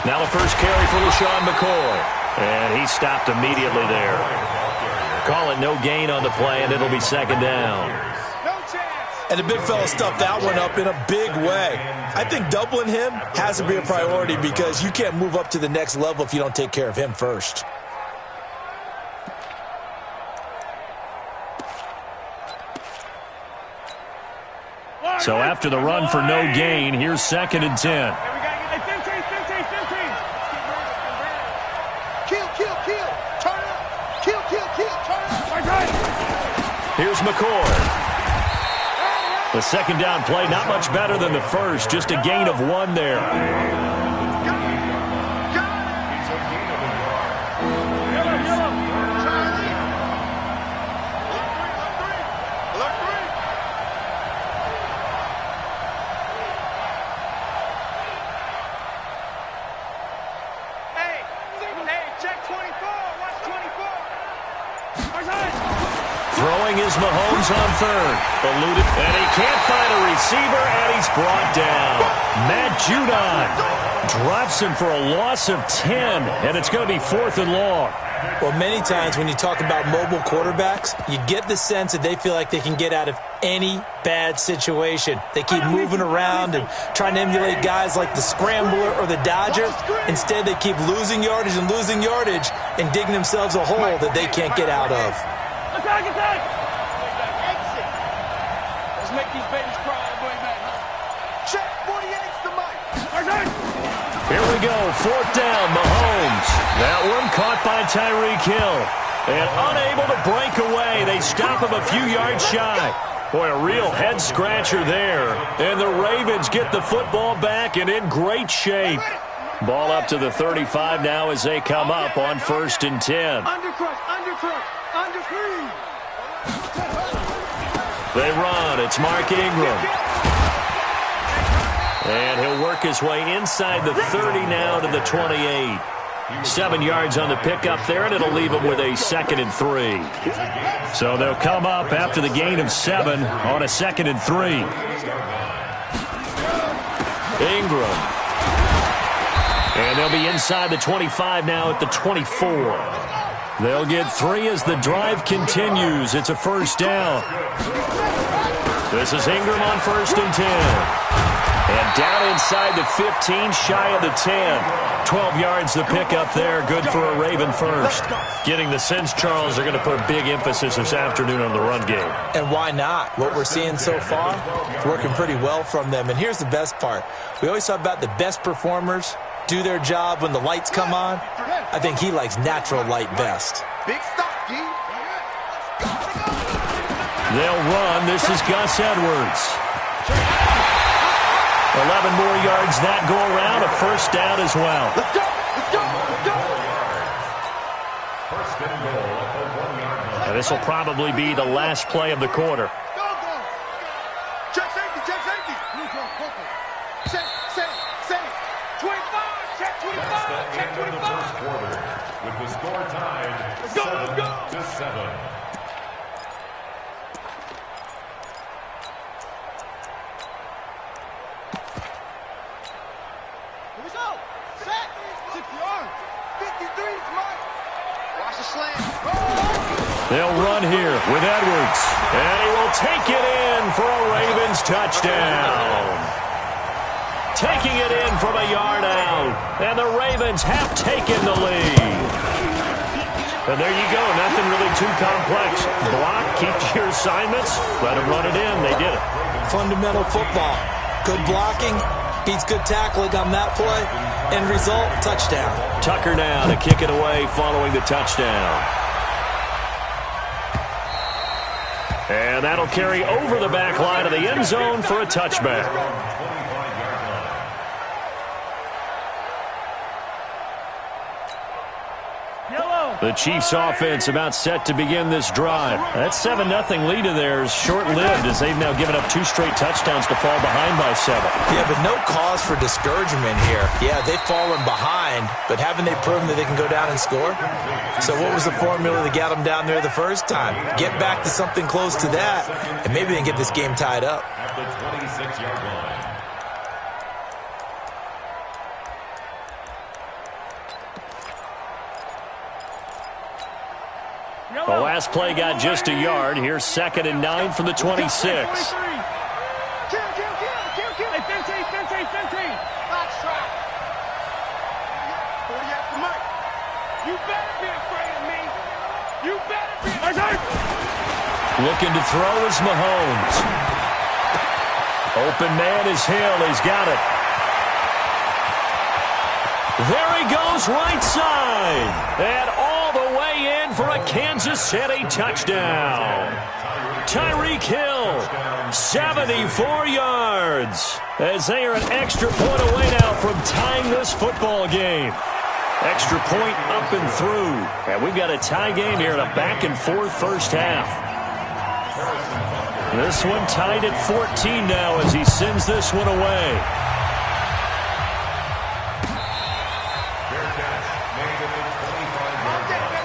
Now the first carry for LaShawn McCoy. And he stopped immediately there. Call it no gain on the play, and it'll be 2nd down. And the big fella stuffed that one up in a big way. I think doubling him has to be a priority because you can't move up to the next level if you don't take care of him first. So after the run for no gain, here's 2nd and 10. Here's McCoy. The 2nd down play, not much better than the first, just a gain of 1 there. throwing is Mahomes on third. Eluded, and he can't find a receiver, and he's brought down. Matt Judon drops him for a loss of 10, and it's going to be 4th and long. Well, many times when you talk about mobile quarterbacks, you get the sense that they feel like they can get out of any bad situation. They keep moving around and trying to emulate guys like the Scrambler or the Dodger. Instead, they keep losing yardage and digging themselves a hole that they can't get out of. Attack! Let's make these babies cry on the way back, huh? Check 48's the mic. Here we go, 4th down, Mahomes. That one caught by Tyreek Hill. And unable to break away, they stop him a few yards shy. Boy, a real head-scratcher there. And the Ravens get the football back and in great shape. Ball up to the 35 now as they come up on 1st and 10. Under screen. They run. It's Mark Ingram. And he'll work his way inside the 30 now to the 28. 7 yards on the pickup there, and it'll leave him with a 2nd and 3. So they'll come up after the gain of 7 on a 2nd and 3. Ingram. And they'll be inside the 25 now at the 24. They'll get 3 as the drive continues. It's a 1st down. This is Ingram on 1st and 10. And down inside the 15, shy of the 10. 12 yards the pickup there. Good for a Raven first. Getting the sense, Charles, they're going to put a big emphasis this afternoon on the run game. And why not? What we're seeing so far, working pretty well from them. And here's the best part. We always talk about the best performers do their job when the lights come on. I think he likes natural light best. Big stop, G. They'll run. This is Gus Edwards. 11 more yards that go around. A 1st down as well. Let's go. First and goal at the 1-yard line. And this will probably be the last play of the quarter. Go. Check safety. Check. 25. Check 25. That's the end of the first quarter, with the score tied 7-7. Here we go. Set. 6 yards. 53's Mike. Watch the slant. They'll run here with Edwards. And he will take it in for a Ravens touchdown. Taking it in from a yard out. And the Ravens have taken the lead. And there you go. Nothing really too complex. Block, keep to your assignments. Let them run it in. They did it. Fundamental football. Good blocking. Beats good tackling on that play. End result, touchdown. Tucker now to kick it away following the touchdown. And that'll carry over the back line of the end zone for a touchback. The Chiefs offense about set to begin this drive. That 7-0 lead of theirs short-lived as they've now given up 2 straight touchdowns to fall behind by 7. Yeah, but no cause for discouragement here. Yeah, they've fallen behind, but haven't they proven that they can go down and score? So what was the formula that got them down there the first time? Get back to something close to that, and maybe they can get this game tied up. At the 26-yard line. The last play got just a yard. Here's 2nd and 9 from the 26. Kill. Hey, Fenty. Box trap. 40 after Mike. You better be afraid of me. You better be afraid. Looking to throw is Mahomes. Open man is Hill. He's got it. There he goes right side. And all the way in for a Kansas City touchdown. Tyreek Hill, 74 yards. As they are an extra point away now from tying this football game. Extra point up and through. And we've got a tie game here in a back-and-forth first half. This one tied at 14 now as he sends this one away. Fair catch made at the 25-yard line.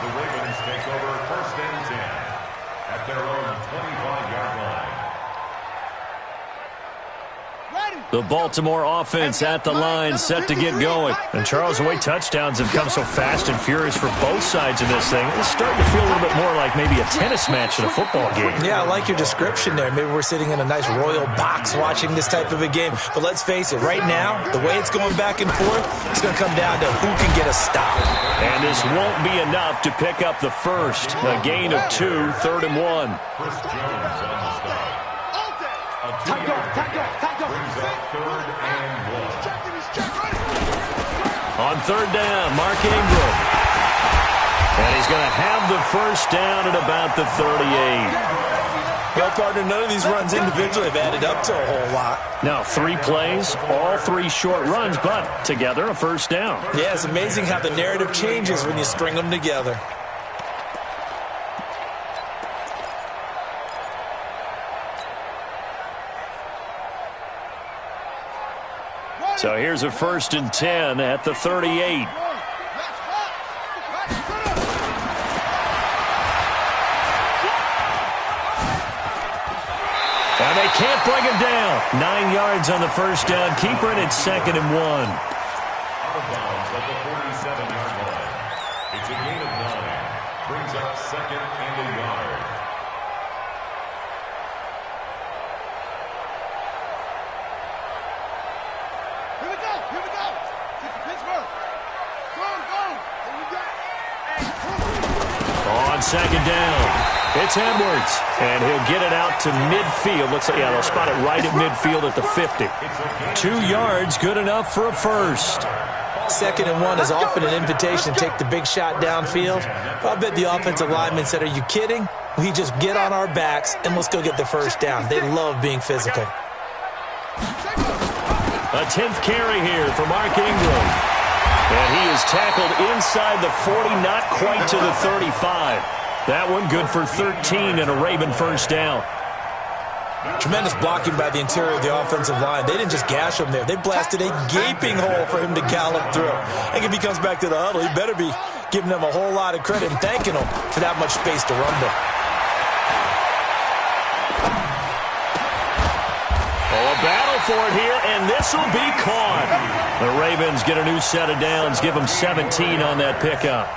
The Ravens take over 1st and 10 Baltimore offense at the line, set to get going. And Charles, the way touchdowns have come so fast and furious for both sides of this thing, it's starting to feel a little bit more like maybe a tennis match in a football game. Yeah, I like your description there. Maybe we're sitting in a nice royal box watching this type of a game. But let's face it, right now, the way it's going back and forth, it's going to come down to who can get a stop. And this won't be enough to pick up the first. A gain of 2, 3rd and 1. Chris Jones on the stop. Tight go. Brings up 3rd and 1. On 3rd down, Mark Ingram. And he's going to have the first down at about the 38. Well, partner, none of these runs individually have added up to a whole lot. Now, 3 plays, all 3 short runs, but together a first down. Yeah, it's amazing how the narrative changes when you string them together. So here's a 1st and 10 at the 38. And they can't bring him down. 9 yards on the first down. Keeper, and it's 2nd and 1. Out of bounds at the 47-yard line. It's a gain of 9. Brings up 2nd and a yard. Here we go. Pittsburgh. Go. Here we go. On 2nd down, it's Edwards, and he'll get it out to midfield. Looks like, they'll spot it right at midfield at the 50. 2 yards, good enough for a first. 2nd and 1 is often an invitation to take the big shot downfield. I bet the offensive lineman said, "Are you kidding? We just get on our backs and let's go get the first down." They love being physical. A 10th carry here for Mark Ingram. And he is tackled inside the 40, not quite to the 35. That one good for 13 and a Raven first down. Tremendous blocking by the interior of the offensive line. They didn't just gash him there. They blasted a gaping hole for him to gallop through. And if he comes back to the huddle, he better be giving them a whole lot of credit and thanking them for that much space to rumble. A battle for it here, and this will be caught. The Ravens get a new set of downs, give them 17 on that pickup.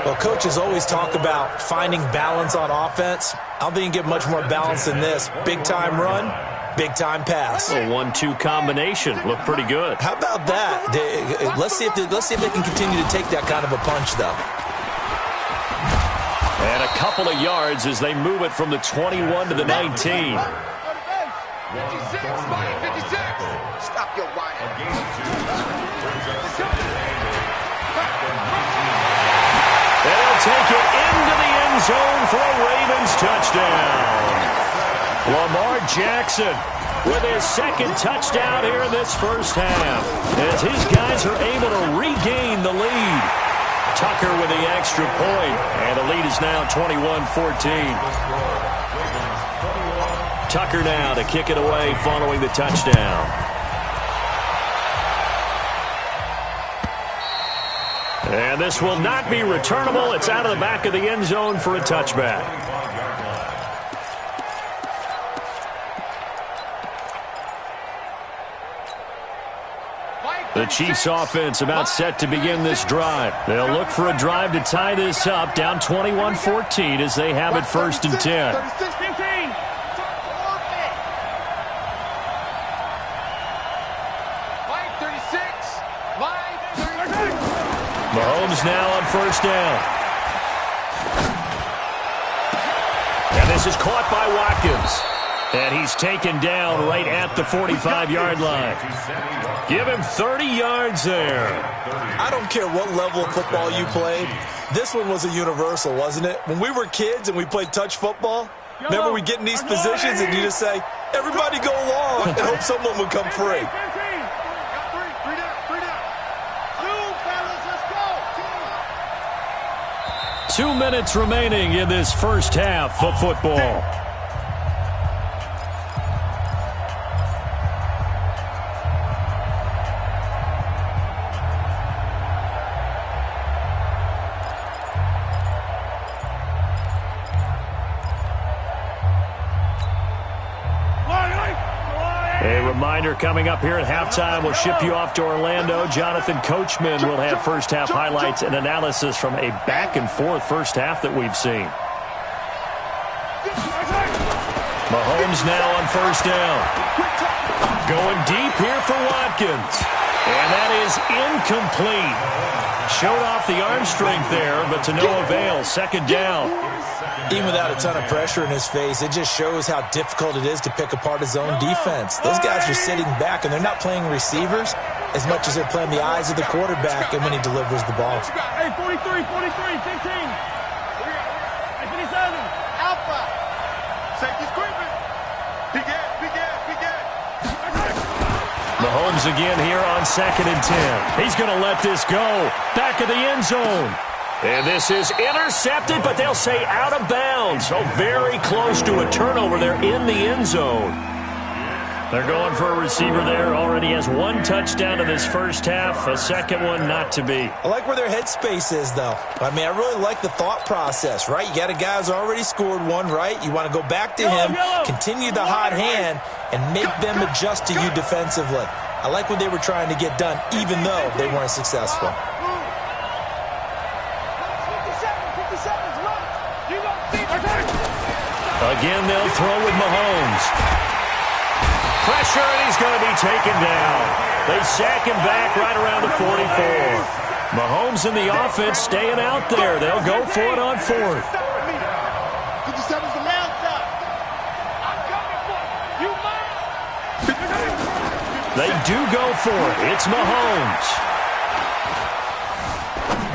Well, coaches always talk about finding balance on offense. I don't think you can get much more balance than this. Big-time run, big-time pass. A 1-2 combination. Looked pretty good. How about that? Let's see if they can continue to take that kind of a punch, though. And a couple of yards as they move it from the 21 to the 19. 56. Stop your whining. A gain of 2. Brings up 2nd and 8. They'll take it into the end zone for a Ravens touchdown. Lamar Jackson with his 2nd touchdown here in this first half, as his guys are able to regain the lead. Tucker with the extra point, and the lead is now 21-14. Tucker now to kick it away following the touchdown. And this will not be returnable. It's out of the back of the end zone for a touchback. The Chiefs offense about set to begin this drive. They'll look for a drive to tie this up, down 21-14 as they have it 1st and 10. Mahomes now on 1st down. And this is caught by Watkins. And he's taken down right at the 45-yard line. Give him 30 yards there. I don't care what level of football you played. This one was a universal, wasn't it? When we were kids and we played touch football, remember we get in these positions and you just say, everybody go long, and hope someone would come free. 2 minutes remaining in this first half of football. Reminder coming up here at halftime. We'll ship you off to Orlando. Jonathan Coachman will have first-half highlights and analysis from a back-and-forth first half that we've seen. Mahomes now on first down. Going deep here for Watkins. And that is incomplete. Showed off the arm strength there, but to no avail. Second down. Even without a ton of pressure in his face, it just shows how difficult it is to pick apart his own defense. Those guys are sitting back, and they're not playing receivers as much as they're playing the eyes of the quarterback and when he delivers the ball. Hey, 43, 15. Hey, 57. Alpha. Safety's creeping. Big Ed. Mahomes again here on 2nd and 10. He's going to let this go. Back of the end zone. And this is intercepted, but they'll say out of bounds. So very close to a turnover there in the end zone. They're going for a receiver there. Already has one touchdown in this first half. A second one not to be. I like where their headspace is, though. I mean, I really like the thought process, right? You got a guy who's already scored one, right? You want to go back to him, continue the hot hand, and make them adjust to you defensively. I like what they were trying to get done, even though they weren't successful. Again, they'll throw with Mahomes. Pressure, and he's going to be taken down. They sack him back right around the 44. Mahomes and the offense staying out there. They'll go for it on 4th. 57's the man top. I'm coming for you. They do go for it. It's Mahomes.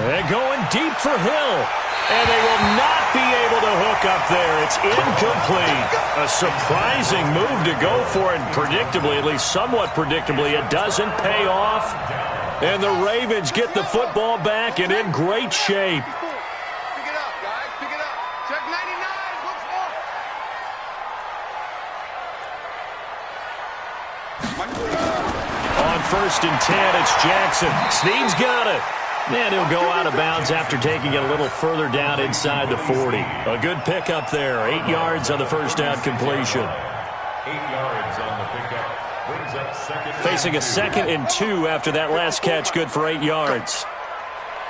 They're going deep for Hill. And they will not be able to hook up there. It's incomplete. A surprising move to go for it. And predictably, at least somewhat predictably, it doesn't pay off. And the Ravens get the football back and in great shape. Pick it up, guys. Pick it up. Check 99. Look for. On 1st and 10, it's Jackson. Snead's got it. And he'll go out of bounds after taking it a little further down inside the 40. A good pickup there. 8 yards on the first down completion. 8 yards on the pickup. Brings up second. Facing a 2nd and 2 after that last catch. Good for 8 yards.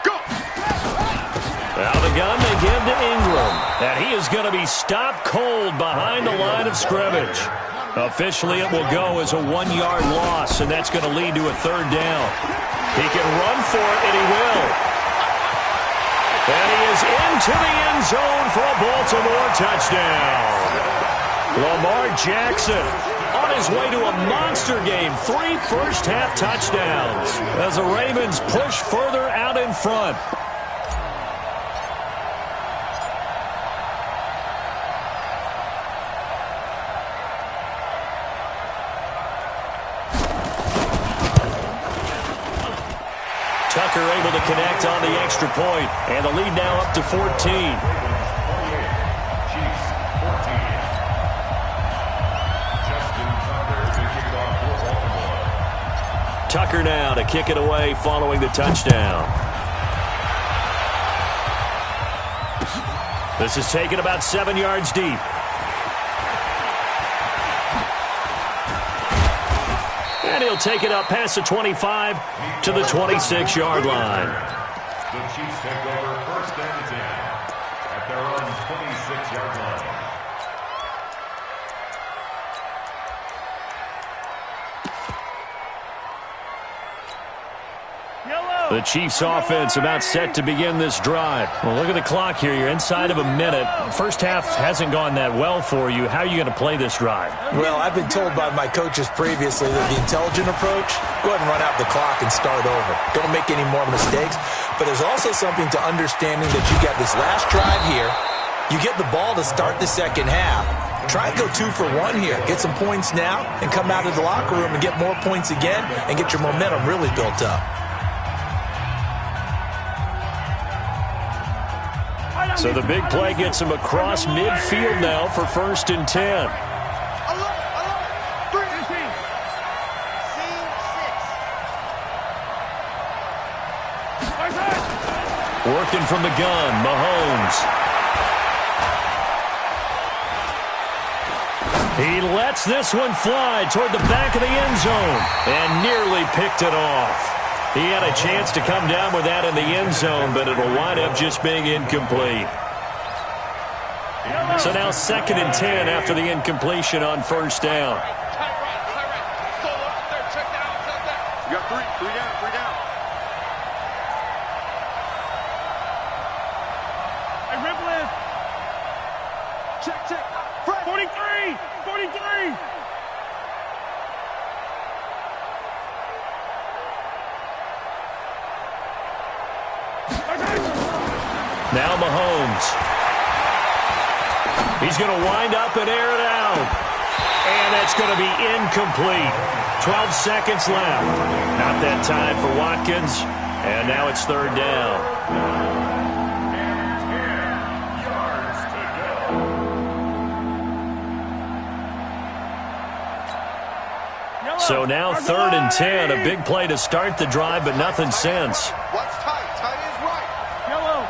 Go. Out of the gun, they give to Ingram. And he is going to be stopped cold behind the line of scrimmage. Officially, it will go as a 1-yard loss, and that's going to lead to a 3rd down. He can run for it, and he will. And he is into the end zone for a Baltimore touchdown. Lamar Jackson on his way to a monster game. 3 first-half touchdowns as the Ravens push further out in front. Tucker able to connect on the extra point, and the lead now up to 14. Tucker now to kick it away following the touchdown. This is taken about 7 yards deep. And he'll take it up past the 25 to the 26-yard line. The Chiefs take over 1st and 10 at their own 26-yard line. The Chiefs offense about set to begin this drive. Well, look at the clock here. You're inside of a minute. First half hasn't gone that well for you. How are you going to play this drive? Well, I've been told by my coaches previously that the intelligent approach, go ahead and run out the clock and start over. Don't make any more mistakes. But there's also something to understanding that you got this last drive here. You get the ball to start the second half. Try and go 2 for 1 here. Get some points now and come out of the locker room and get more points again and get your momentum really built up. So the big play gets him across midfield now for 1st and 10. Working from the gun, Mahomes. He lets this one fly toward the back of the end zone and nearly picked it off. He had a chance to come down with that in the end zone, but it'll wind up just being incomplete. So now 2nd and 10 after the incompletion on first down. You got three down. Hey, rip list. Check. 43. Now Mahomes. He's going to wind up and air it out. And that's going to be incomplete. 12 seconds left. Not that time for Watkins. And now it's 3rd down. And 10 yards to go. So now 3rd and 10. A big play to start the drive, but nothing since. Watch tight. Tight is right. Yellow.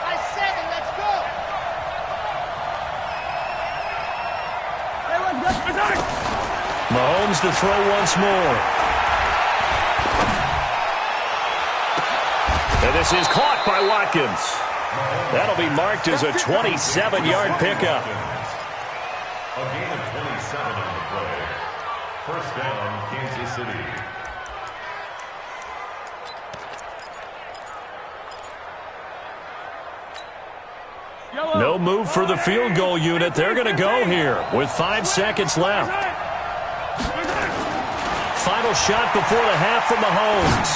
I said it. Let's go. Mahomes to throw once more. And this is caught by Watkins. That'll be marked as a 27-yard pickup. A gain of 27 on the play. First down, Kansas City. No move for the field goal unit. They're going to go here with 5 seconds left. Final shot before the half from Mahomes.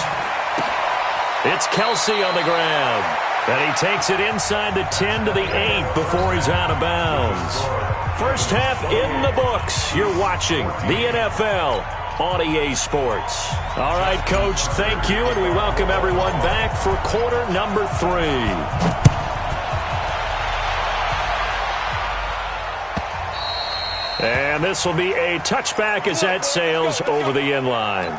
It's Kelsey on the ground. And he takes it inside the 10 to the 8 before he's out of bounds. First half in the books. You're watching the NFL on EA Sports. All right, Coach, thank you, and we welcome everyone back for quarter number 3. And this will be a touchback as that sails over the end line.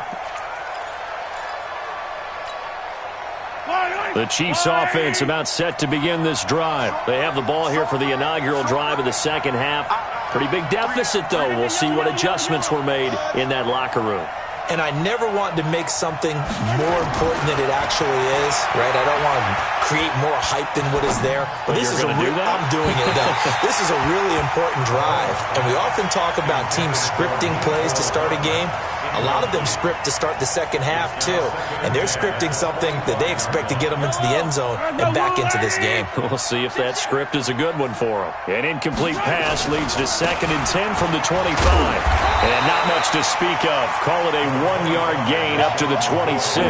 The Chiefs offense about set to begin this drive. They have the ball here for the inaugural drive of the second half. Pretty big deficit, though. We'll see what adjustments were made in that locker room. And I never want to make something more important than it actually is, right? I don't want to create more hype than what is there. But this is I'm doing it, though. This is a really important drive. And we often talk about teams scripting plays to start a game. A lot of them script to start the second half, too. And they're scripting something that they expect to get them into the end zone and back into this game. We'll see if that script is a good one for them. An incomplete pass leads to 2nd and 10 from the 25. And not much to speak of. Call it a 1-yard gain up to the 26.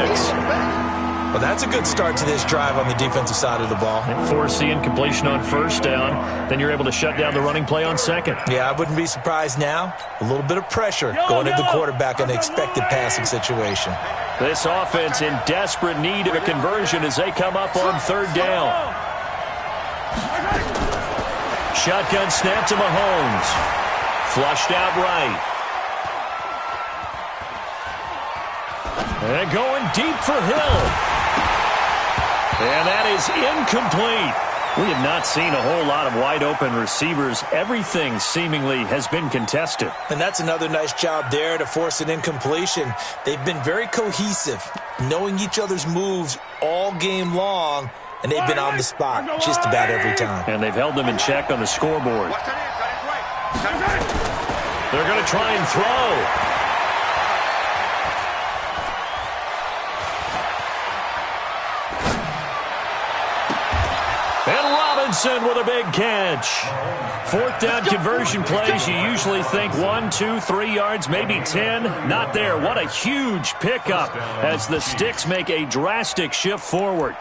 Well, that's a good start to this drive on the defensive side of the ball. And force the incompletion on first down. Then you're able to shut down the running play on second. Yeah, I wouldn't be surprised now. A little bit of pressure going at the quarterback in an expected passing situation. This offense in desperate need of a conversion as they come up on 3rd down. Shotgun snap to Mahomes. Flushed out right. And going deep for Hill. And that is incomplete. We have not seen a whole lot of wide-open receivers. Everything seemingly has been contested. And that's another nice job there to force an incompletion. They've been very cohesive, knowing each other's moves all game long, and they've been on the spot just about every time. And they've held them in check on the scoreboard. They're going to try and throw. With a big catch. 4th down conversion plays, you usually think 1, 2, 3 yards, maybe 10. Not there. What a huge pickup as the Sticks make a drastic shift forward.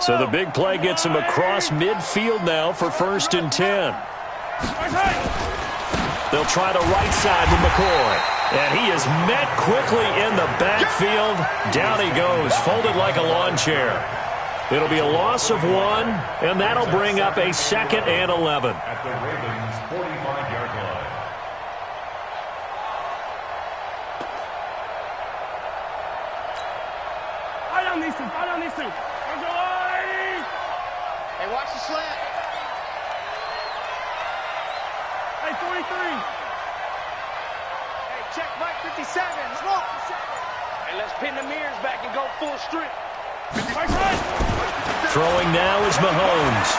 So the big play gets him across midfield now for 1st and 10. They'll try the right side with McCoy. And he is met quickly in the backfield. Down he goes, folded like a lawn chair. It'll be a loss of 1, and that'll bring up a 2nd and 11. At the Ravens' 45-yard line. Fire on these two. Hey, watch the slant. Hey, 43. Hey, check Mike 57. Smoke. Hey, let's pin the mirrors back and go full strip. Throwing now is Mahomes.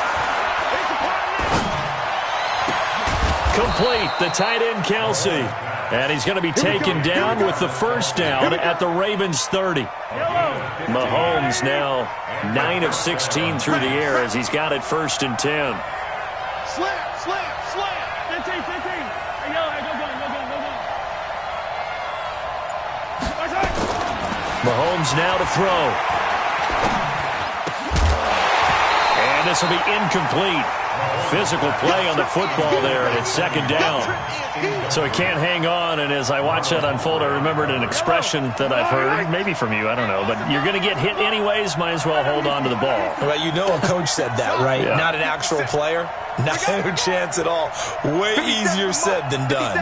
Complete, the tight end Kelsey. And he's going to be taken down with the first down at the Ravens 30. Mahomes now 9 of 16 through the air as he's got it 1st and 10. Slam, slam, slam. 15. Hey, go. Mahomes now to throw. And this will be incomplete. Physical play on the football there, and it's 2nd down. So he can't hang on, and as I watch that unfold, I remembered an expression that I've heard, maybe from you, I don't know, but you're going to get hit anyways, might as well hold on to the ball. Well, you know a coach said that, right? Yeah. Not an actual player. No chance at all. Way easier said than done.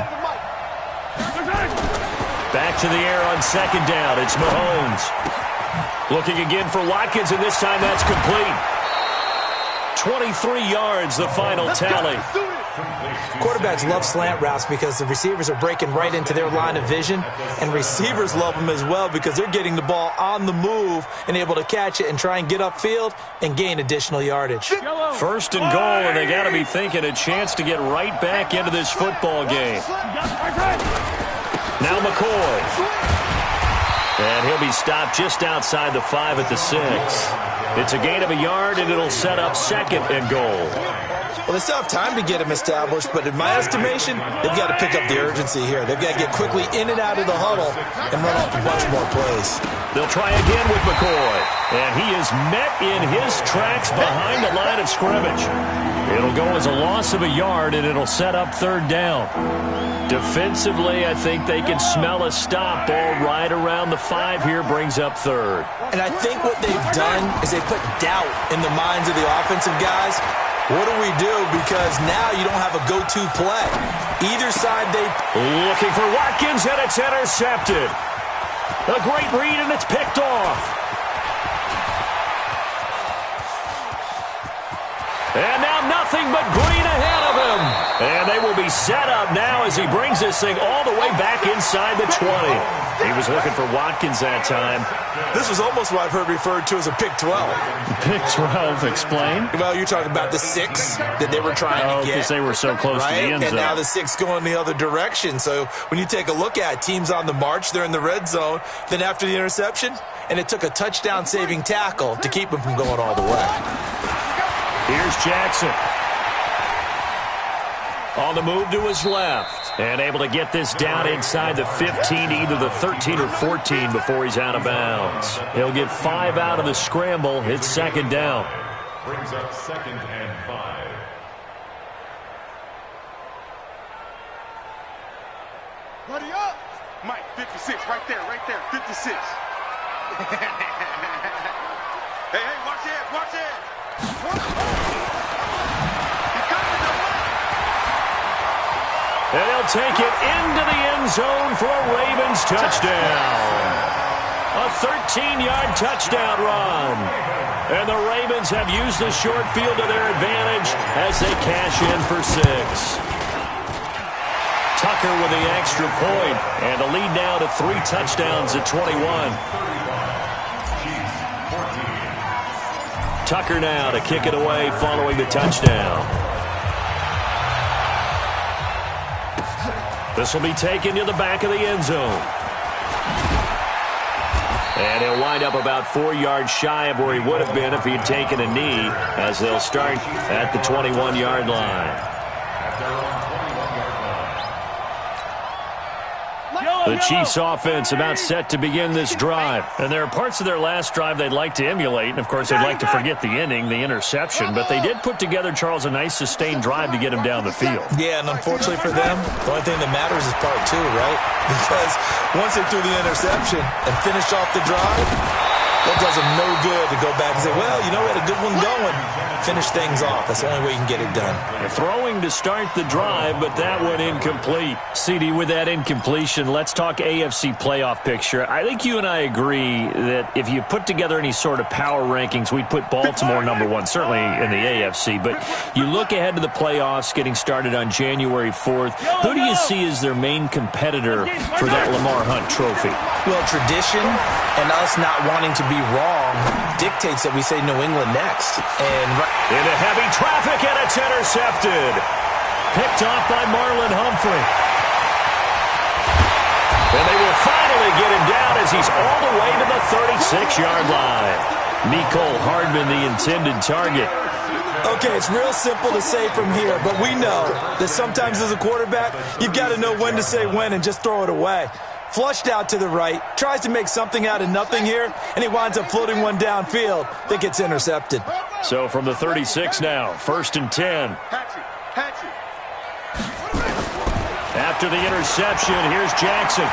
Back to the air on 2nd down. It's Mahomes. Looking again for Watkins, and this time that's complete. 23 yards, the final tally. Quarterbacks love slant routes because the receivers are breaking right into their line of vision, and receivers love them as well because they're getting the ball on the move and able to catch it and try and get upfield and gain additional yardage. 1st and goal, and they got to be thinking a chance to get right back into this football game. Now McCoy. And he'll be stopped just outside the 5 at the 6. It's a gain of a yard, and it'll set up 2nd and goal. Well, they still have time to get him established, but in my estimation, they've got to pick up the urgency here. They've got to get quickly in and out of the huddle and run off a bunch more plays. They'll try again with McCoy, and he is met in his tracks behind the line of scrimmage. It'll go as a loss of a yard, and it'll set up 3rd down. Defensively, I think they can smell a stop. Ball right around the 5 here brings up 3rd. And I think what they've done is they put doubt in the minds of the offensive guys. What do we do? Because now you don't have a go-to play. Either side they... Looking for Watkins, and it's intercepted. A great read, and it's picked off. And now nothing but green ahead of him. And they will be set up now as he brings this thing all the way back inside the 20. He was looking for Watkins that time. This was almost what I've heard referred to as a pick 12. Pick 12, explain? Well, you're talking about the 6 that they were trying to get. Because they were so close to the end zone. And now the 6 going the other direction. So when you take a look at teams on the march, they're in the red zone. Then after the interception, and it took a touchdown-saving tackle to keep them from going all the way. Here's Jackson. On the move to his left. And able to get this down inside the 15, either the 13 or 14 before he's out of bounds. He'll get 5 out of the scramble. It's 2nd down. Brings up 2nd and 5. Buddy up. Mike 56, right there, 56. Hey, watch it. And he'll take it into the end zone for a Ravens touchdown. A 13-yard touchdown run. And the Ravens have used the short field to their advantage as they cash in for 6. Tucker with the extra point, and the lead now to 3 touchdowns at 21. Tucker now to kick it away following the touchdown. This will be taken to the back of the end zone. And he'll wind up about 4 yards shy of where he would have been if he had taken a knee, as they'll start at the 21-yard line. The Chiefs offense about set to begin this drive. And there are parts of their last drive they'd like to emulate. And, of course, they'd like to forget the ending, the interception. But they did put together, Charles, a nice sustained drive to get him down the field. Yeah, and unfortunately for them, the only thing that matters is part 2, right? Because once they threw the interception and finished off the drive, that does them no good to go back and say, well, you know, we had a good one going. finish things off. That's the only way you can get it done. Throwing to start the drive, but that one incomplete. CD, with that incompletion, let's talk AFC playoff picture. I think you and I agree that if you put together any sort of power rankings, we'd put Baltimore number one, certainly in the AFC. But you look ahead to the playoffs getting started on January 4th. Who do you see as their main competitor for that Lamar Hunt trophy? Well, tradition and us not wanting to be wrong dictates that we say New England next. And into heavy traffic, and it's intercepted. Picked off by Marlon Humphrey. And they will finally get him down as he's all the way to the 36-yard line. Mecole Hardman, the intended target. Okay, it's real simple to say from here, but we know that sometimes as a quarterback, you've got to know when to say when and just throw it away. Flushed out to the right, tries to make something out of nothing here, and he winds up floating one downfield that gets intercepted. So from the 36 now, 1st and 10. After the interception, here's Jackson.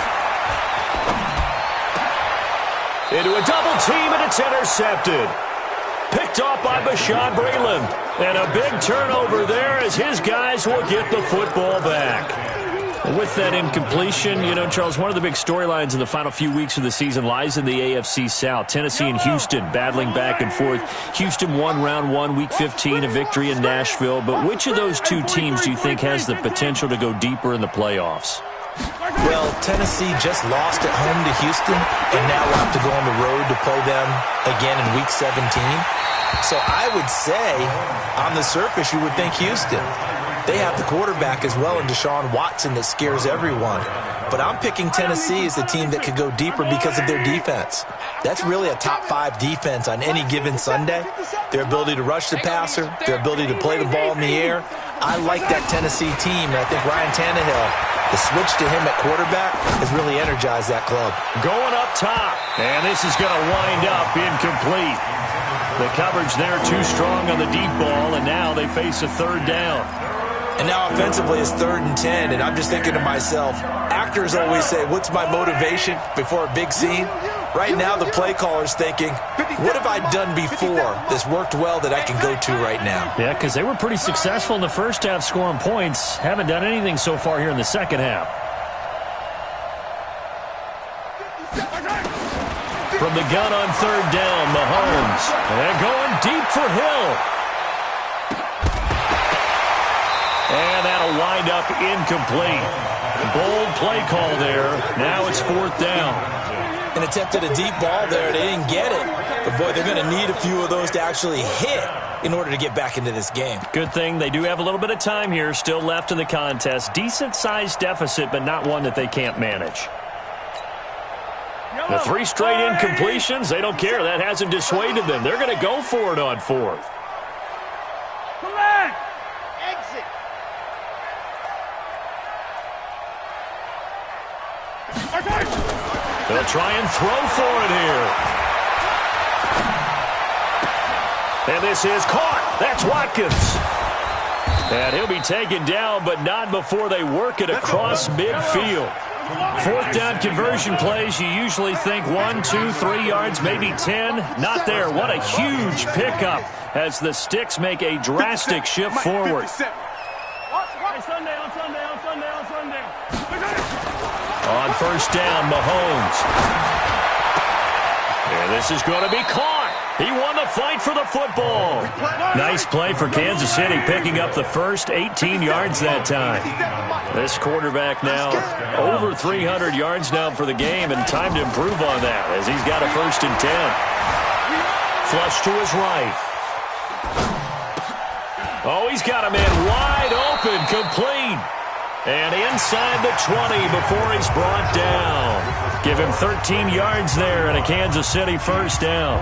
Into a double team, and it's intercepted. Picked off by Bashaud Breeland. And a big turnover there as his guys will get the football back. With that incompletion, you know, Charles, one of the big storylines in the final few weeks of the season lies in the AFC South. Tennessee and Houston battling back and forth. Houston won round 1, week 15, a victory in Nashville. But which of those two teams do you think has the potential to go deeper in the playoffs? Well, Tennessee just lost at home to Houston, and now we'll have to go on the road to play them again in week 17. So I would say, on the surface, you would think Houston. They have the quarterback as well in Deshaun Watson that scares everyone. But I'm picking Tennessee as the team that could go deeper because of their defense. That's really a top 5 defense on any given Sunday. Their ability to rush the passer, their ability to play the ball in the air. I like that Tennessee team, and I think Ryan Tannehill, the switch to him at quarterback, has really energized that club. Going up top, and this is going to wind up incomplete. The coverage there too strong on the deep ball, and now they face a 3rd down. And now offensively it's 3rd and 10, and I'm just thinking to myself, actors always say, what's my motivation before a big scene? Right now the play caller's thinking, what have I done before that's worked well that I can go to right now? Yeah, because they were pretty successful in the first half scoring points. Haven't done anything so far here in the second half. From the gun on 3rd down, Mahomes. And going deep for Hill. And that'll wind up incomplete. Bold play call there. Now it's 4th down. And attempted a deep ball there. They didn't get it. But, boy, they're going to need a few of those to actually hit in order to get back into this game. Good thing they do have a little bit of time here still left in the contest. Decent-sized deficit, but not one that they can't manage. The 3 straight incompletions, they don't care. That hasn't dissuaded them. They're going to go for it on 4th. Come back! Exit! They'll try and throw for it here. And this is caught. That's Watkins. And he'll be taken down, but not before they work it across midfield. 4th down conversion plays, you usually think 1, 2, 3 yards, maybe 10. Not there. What a huge pickup as the Sticks make a drastic shift forward. On 1st down, Mahomes. And this is going to be caught. He won the fight for the football. Nice play for Kansas City, picking up the first 18 yards that time. This quarterback now over 300 yards now for the game, and time to improve on that as he's got a 1st and 10. Flush to his right. Oh, he's got a man wide open, complete. And inside the 20 before he's brought down. Give him 13 yards there and a Kansas City 1st down.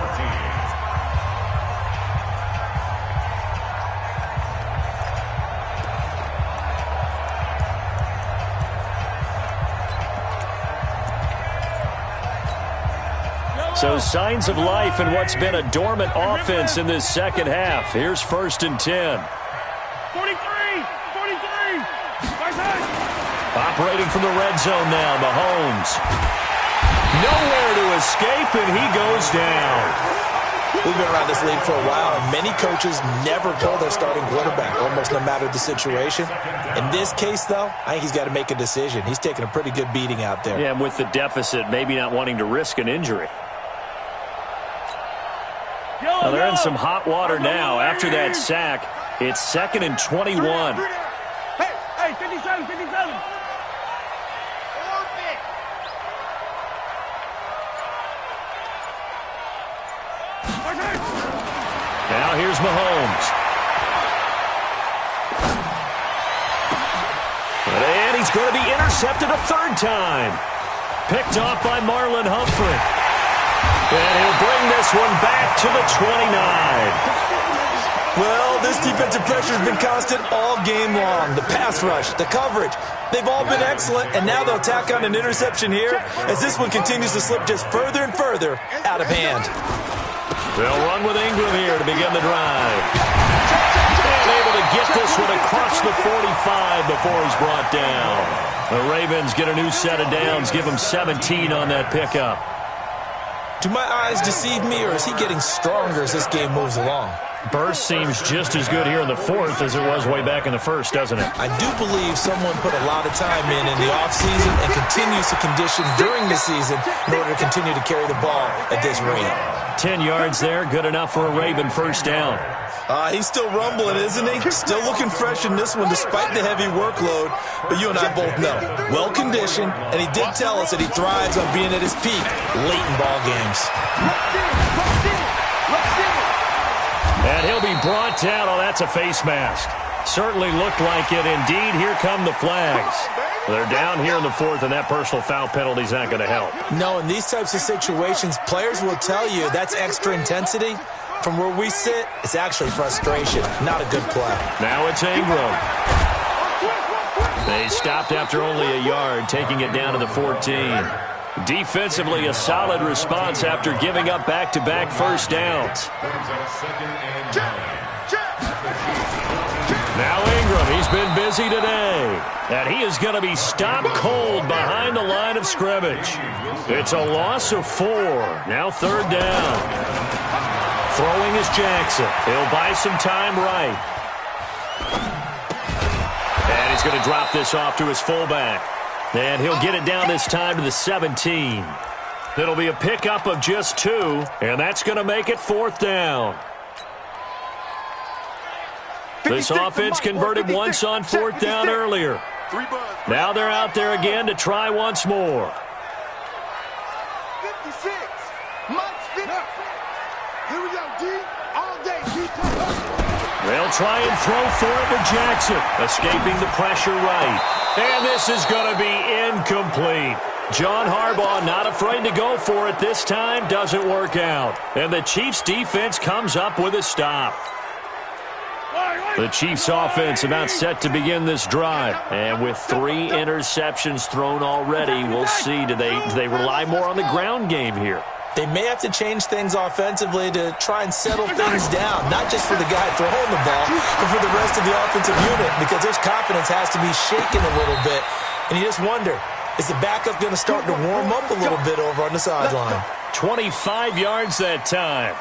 So signs of life in what's been a dormant offense in this second half. Here's 1st and 10. 43! Operating from the red zone now, Mahomes. Nowhere to escape, and he goes down. We've been around this league for a while, and many coaches never pull their starting quarterback, almost no matter the situation. In this case, though, I think he's got to make a decision. He's taking a pretty good beating out there. Yeah, and with the deficit, maybe not wanting to risk an injury. Well, they're in some hot water now. After that sack, it's 2nd and 21. Hey, 57, 57. Now here's Mahomes. And he's going to be intercepted a 3rd time. Picked off by Marlon Humphrey. And he'll bring this one back to the 29. Well, this defensive pressure has been constant all game long. The pass rush, the coverage, they've all been excellent, and now they'll tack on an interception here as this one continues to slip just further and further out of hand. They'll run with Ingram here to begin the drive. And able to get this one across the 45 before he's brought down. The Ravens get a new set of downs, give him 17 on that pickup. Do my eyes deceive me, or is he getting stronger as this game moves along? Burst seems just as good here in the 4th as it was way back in the 1st, doesn't it? I do believe someone put a lot of time in the offseason and continues to condition during the season in order to continue to carry the ball at this rate. 10 yards there, good enough for a Raven 1st down. He's still rumbling, isn't he? Still looking fresh in this one despite the heavy workload. But you and I both know, well-conditioned, and he did tell us that he thrives on being at his peak late in ball games. And he'll be brought down. Oh, that's a face mask. Certainly looked like it. Indeed, here come the flags. They're down here in the 4th, and that personal foul penalty is not going to help. No, in these types of situations, players will tell you that's extra intensity. From where we sit, it's actually frustration, not a good play. Now it's Ingram. They stopped after only a yard, taking it down to the 14. Defensively, a solid response after giving up back-to-back 1st downs. Now Ingram, he's been busy today. And he is going to be stopped cold behind the line of scrimmage. It's a loss of 4. Now 3rd down. Throwing is Jackson. He'll buy some time right. And he's going to drop this off to his fullback. And he'll get it down this time to the 17. It'll be a pickup of just 2, and that's going to make it 4th down. This offense converted once on 4th down earlier. Now they're out there again to try once more. 56. Here we go, D. All day, D. They'll try and throw for it with Jackson, escaping the pressure right. And this is going to be incomplete. John Harbaugh not afraid to go for it this time. Doesn't work out. And the Chiefs defense comes up with a stop. The Chiefs offense about set to begin this drive. And with 3 interceptions thrown already, we'll see. Do they rely more on the ground game here? They may have to change things offensively to try and settle things down, not just for the guy throwing the ball, but for the rest of the offensive unit, because their confidence has to be shaken a little bit. And you just wonder, is the backup going to start to warm up a little bit over on the sideline? 25 yards that time.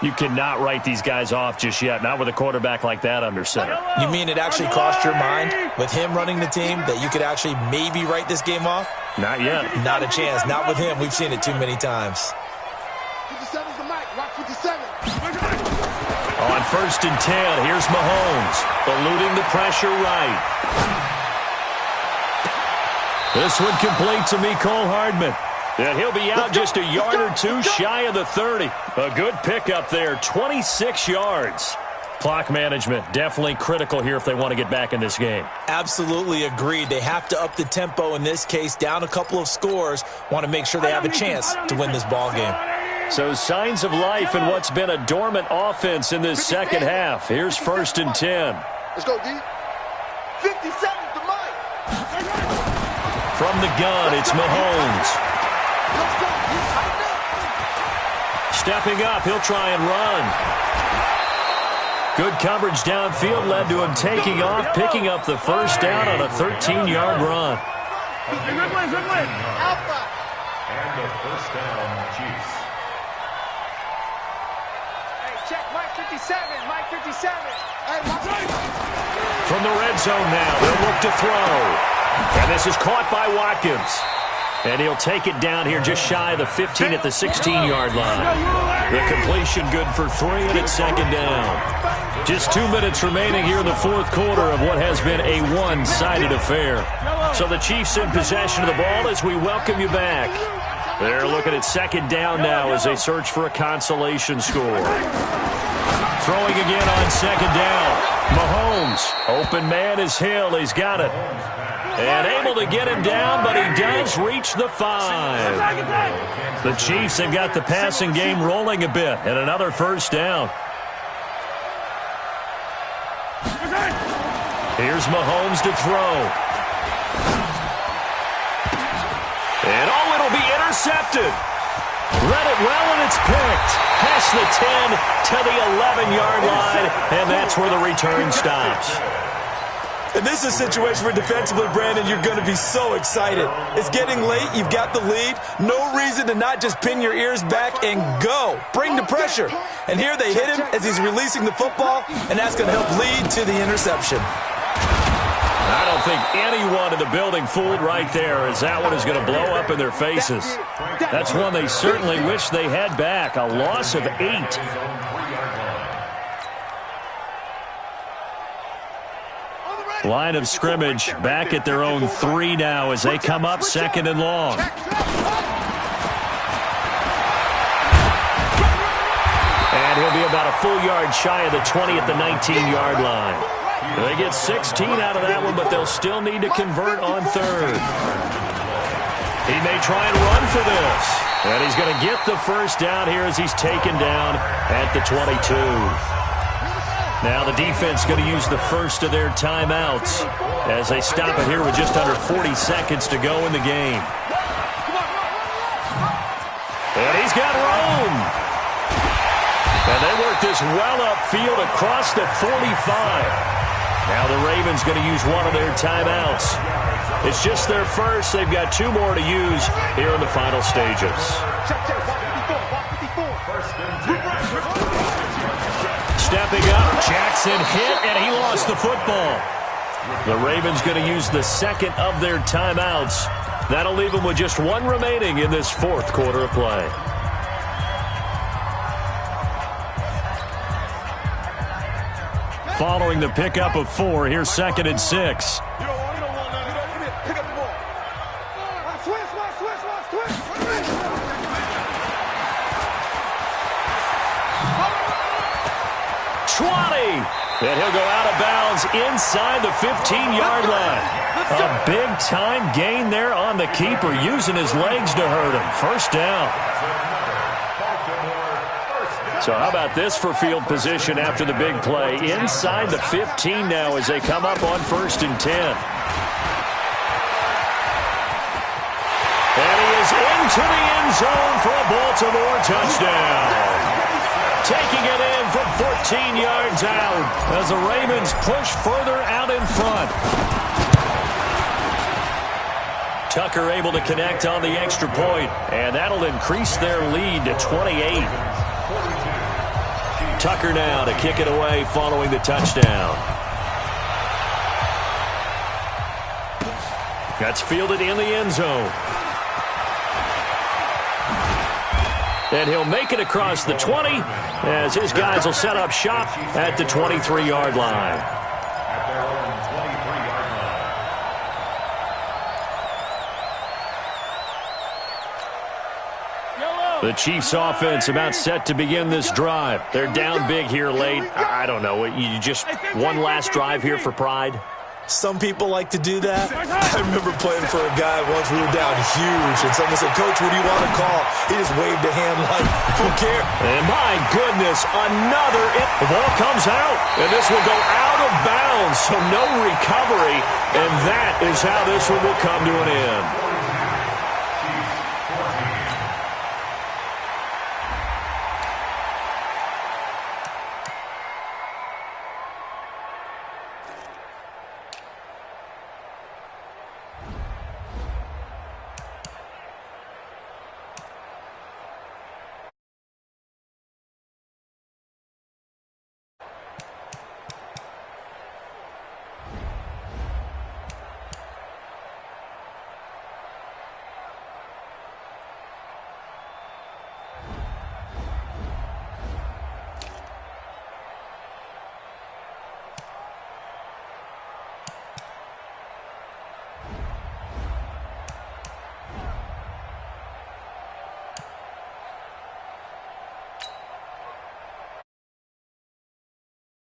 You cannot write these guys off just yet, not with a quarterback like that under center. You mean it actually crossed your mind with him running the team that you could actually maybe write this game off? Not yet. Not a chance. Not with him. We've seen it too many times. 57's the mic. Rock 57. On 1st and 10, here's Mahomes, eluding the pressure right. This one complete to Mecole Hardman. And he'll be out just a yard or 2 shy of the 30. A good pickup there, 26 yards. Clock management definitely critical here if they want to get back in this game. Absolutely agreed. They have to up the tempo in this case, down a couple of scores. Want to make sure they have a chance to win this ball game. So signs of life in what's been a dormant offense in this second half. Here's 1st and 10. Let's go, D. 57's the mic. From the gun, it's Mahomes. Let's go, D. Stepping up, he'll try and run. Good coverage downfield led to him taking off, picking up the 1st down on a 13-yard run. And the 1st down, Chiefs. 57, Mike 57. From the red zone now, they'll look to throw. And this is caught by Watkins. And he'll take it down here just shy of the 15 at the 16-yard line. The completion good for 3, and it's second down. Just 2 minutes remaining here in the fourth quarter of what has been a one-sided affair. So the Chiefs in possession of the ball as we welcome you back. They're looking at second down now as they search for a consolation score. Throwing again on second down. Mahomes. Open man is Hill. He's got it. And able to get him down, but he does reach the 5. The Chiefs have got the passing game rolling a bit, and another first down. Here's Mahomes to throw. And it'll be intercepted. Read it well, and it's picked. Past the 10 to the 11-yard line, and that's where the return stops. And this is a situation where defensively, Brandon, you're going to be so excited. It's getting late. You've got the lead. No reason to not just pin your ears back and go. Bring the pressure. And here they hit him as he's releasing the football, and that's going to help lead to the interception. I don't think anyone in the building fooled right there, as that one is going to blow up in their faces. That's one they certainly wish they had back. A loss of 8. Line of scrimmage back at their own 3 now as they come up second and long. And he'll be about a full yard shy of the 20 at the 19-yard line. They get 16 out of that one, but they'll still need to convert on third. He may try and run for this. And he's going to get the first down here as he's taken down at the 22. Now the defense going to use the first of their timeouts as they stop it here with just under 40 seconds to go in the game. And he's got room. And they work this well upfield across the 45. Now the Ravens going to use one of their timeouts. It's just their first. They've got 2 more to use here in the final stages. Stepping up, Jackson hit, and he lost the football. The Ravens going to use the second of their timeouts. That'll leave them with just 1 remaining in this fourth quarter of play. Following the pickup of 4, here's second and 6. And he'll go out of bounds inside the 15-yard line. A big-time gain there on the keeper, using his legs to hurt him. First down. So how about this for field position after the big play? Inside the 15 now as they come up on 1st and 10. And he is into the end zone for a Baltimore touchdown. Taking it in from 14 yards out as the Ravens push further out in front. Tucker able to connect on the extra point, and that'll increase their lead to 28. Tucker now to kick it away following the touchdown. That's fielded in the end zone. And he'll make it across the 20 as his guys will set up shop at the 23-yard line. The Chiefs offense about set to begin this drive. They're down big here late. I don't know. You just one last drive here for pride? Some people like to do that. I remember playing for a guy once. We were down huge, and someone said, "Coach, what do you want to call?" He just waved a hand like, who cares? And my goodness, another. The ball comes out, and this will go out of bounds, so no recovery, and that is how this one will come to an end.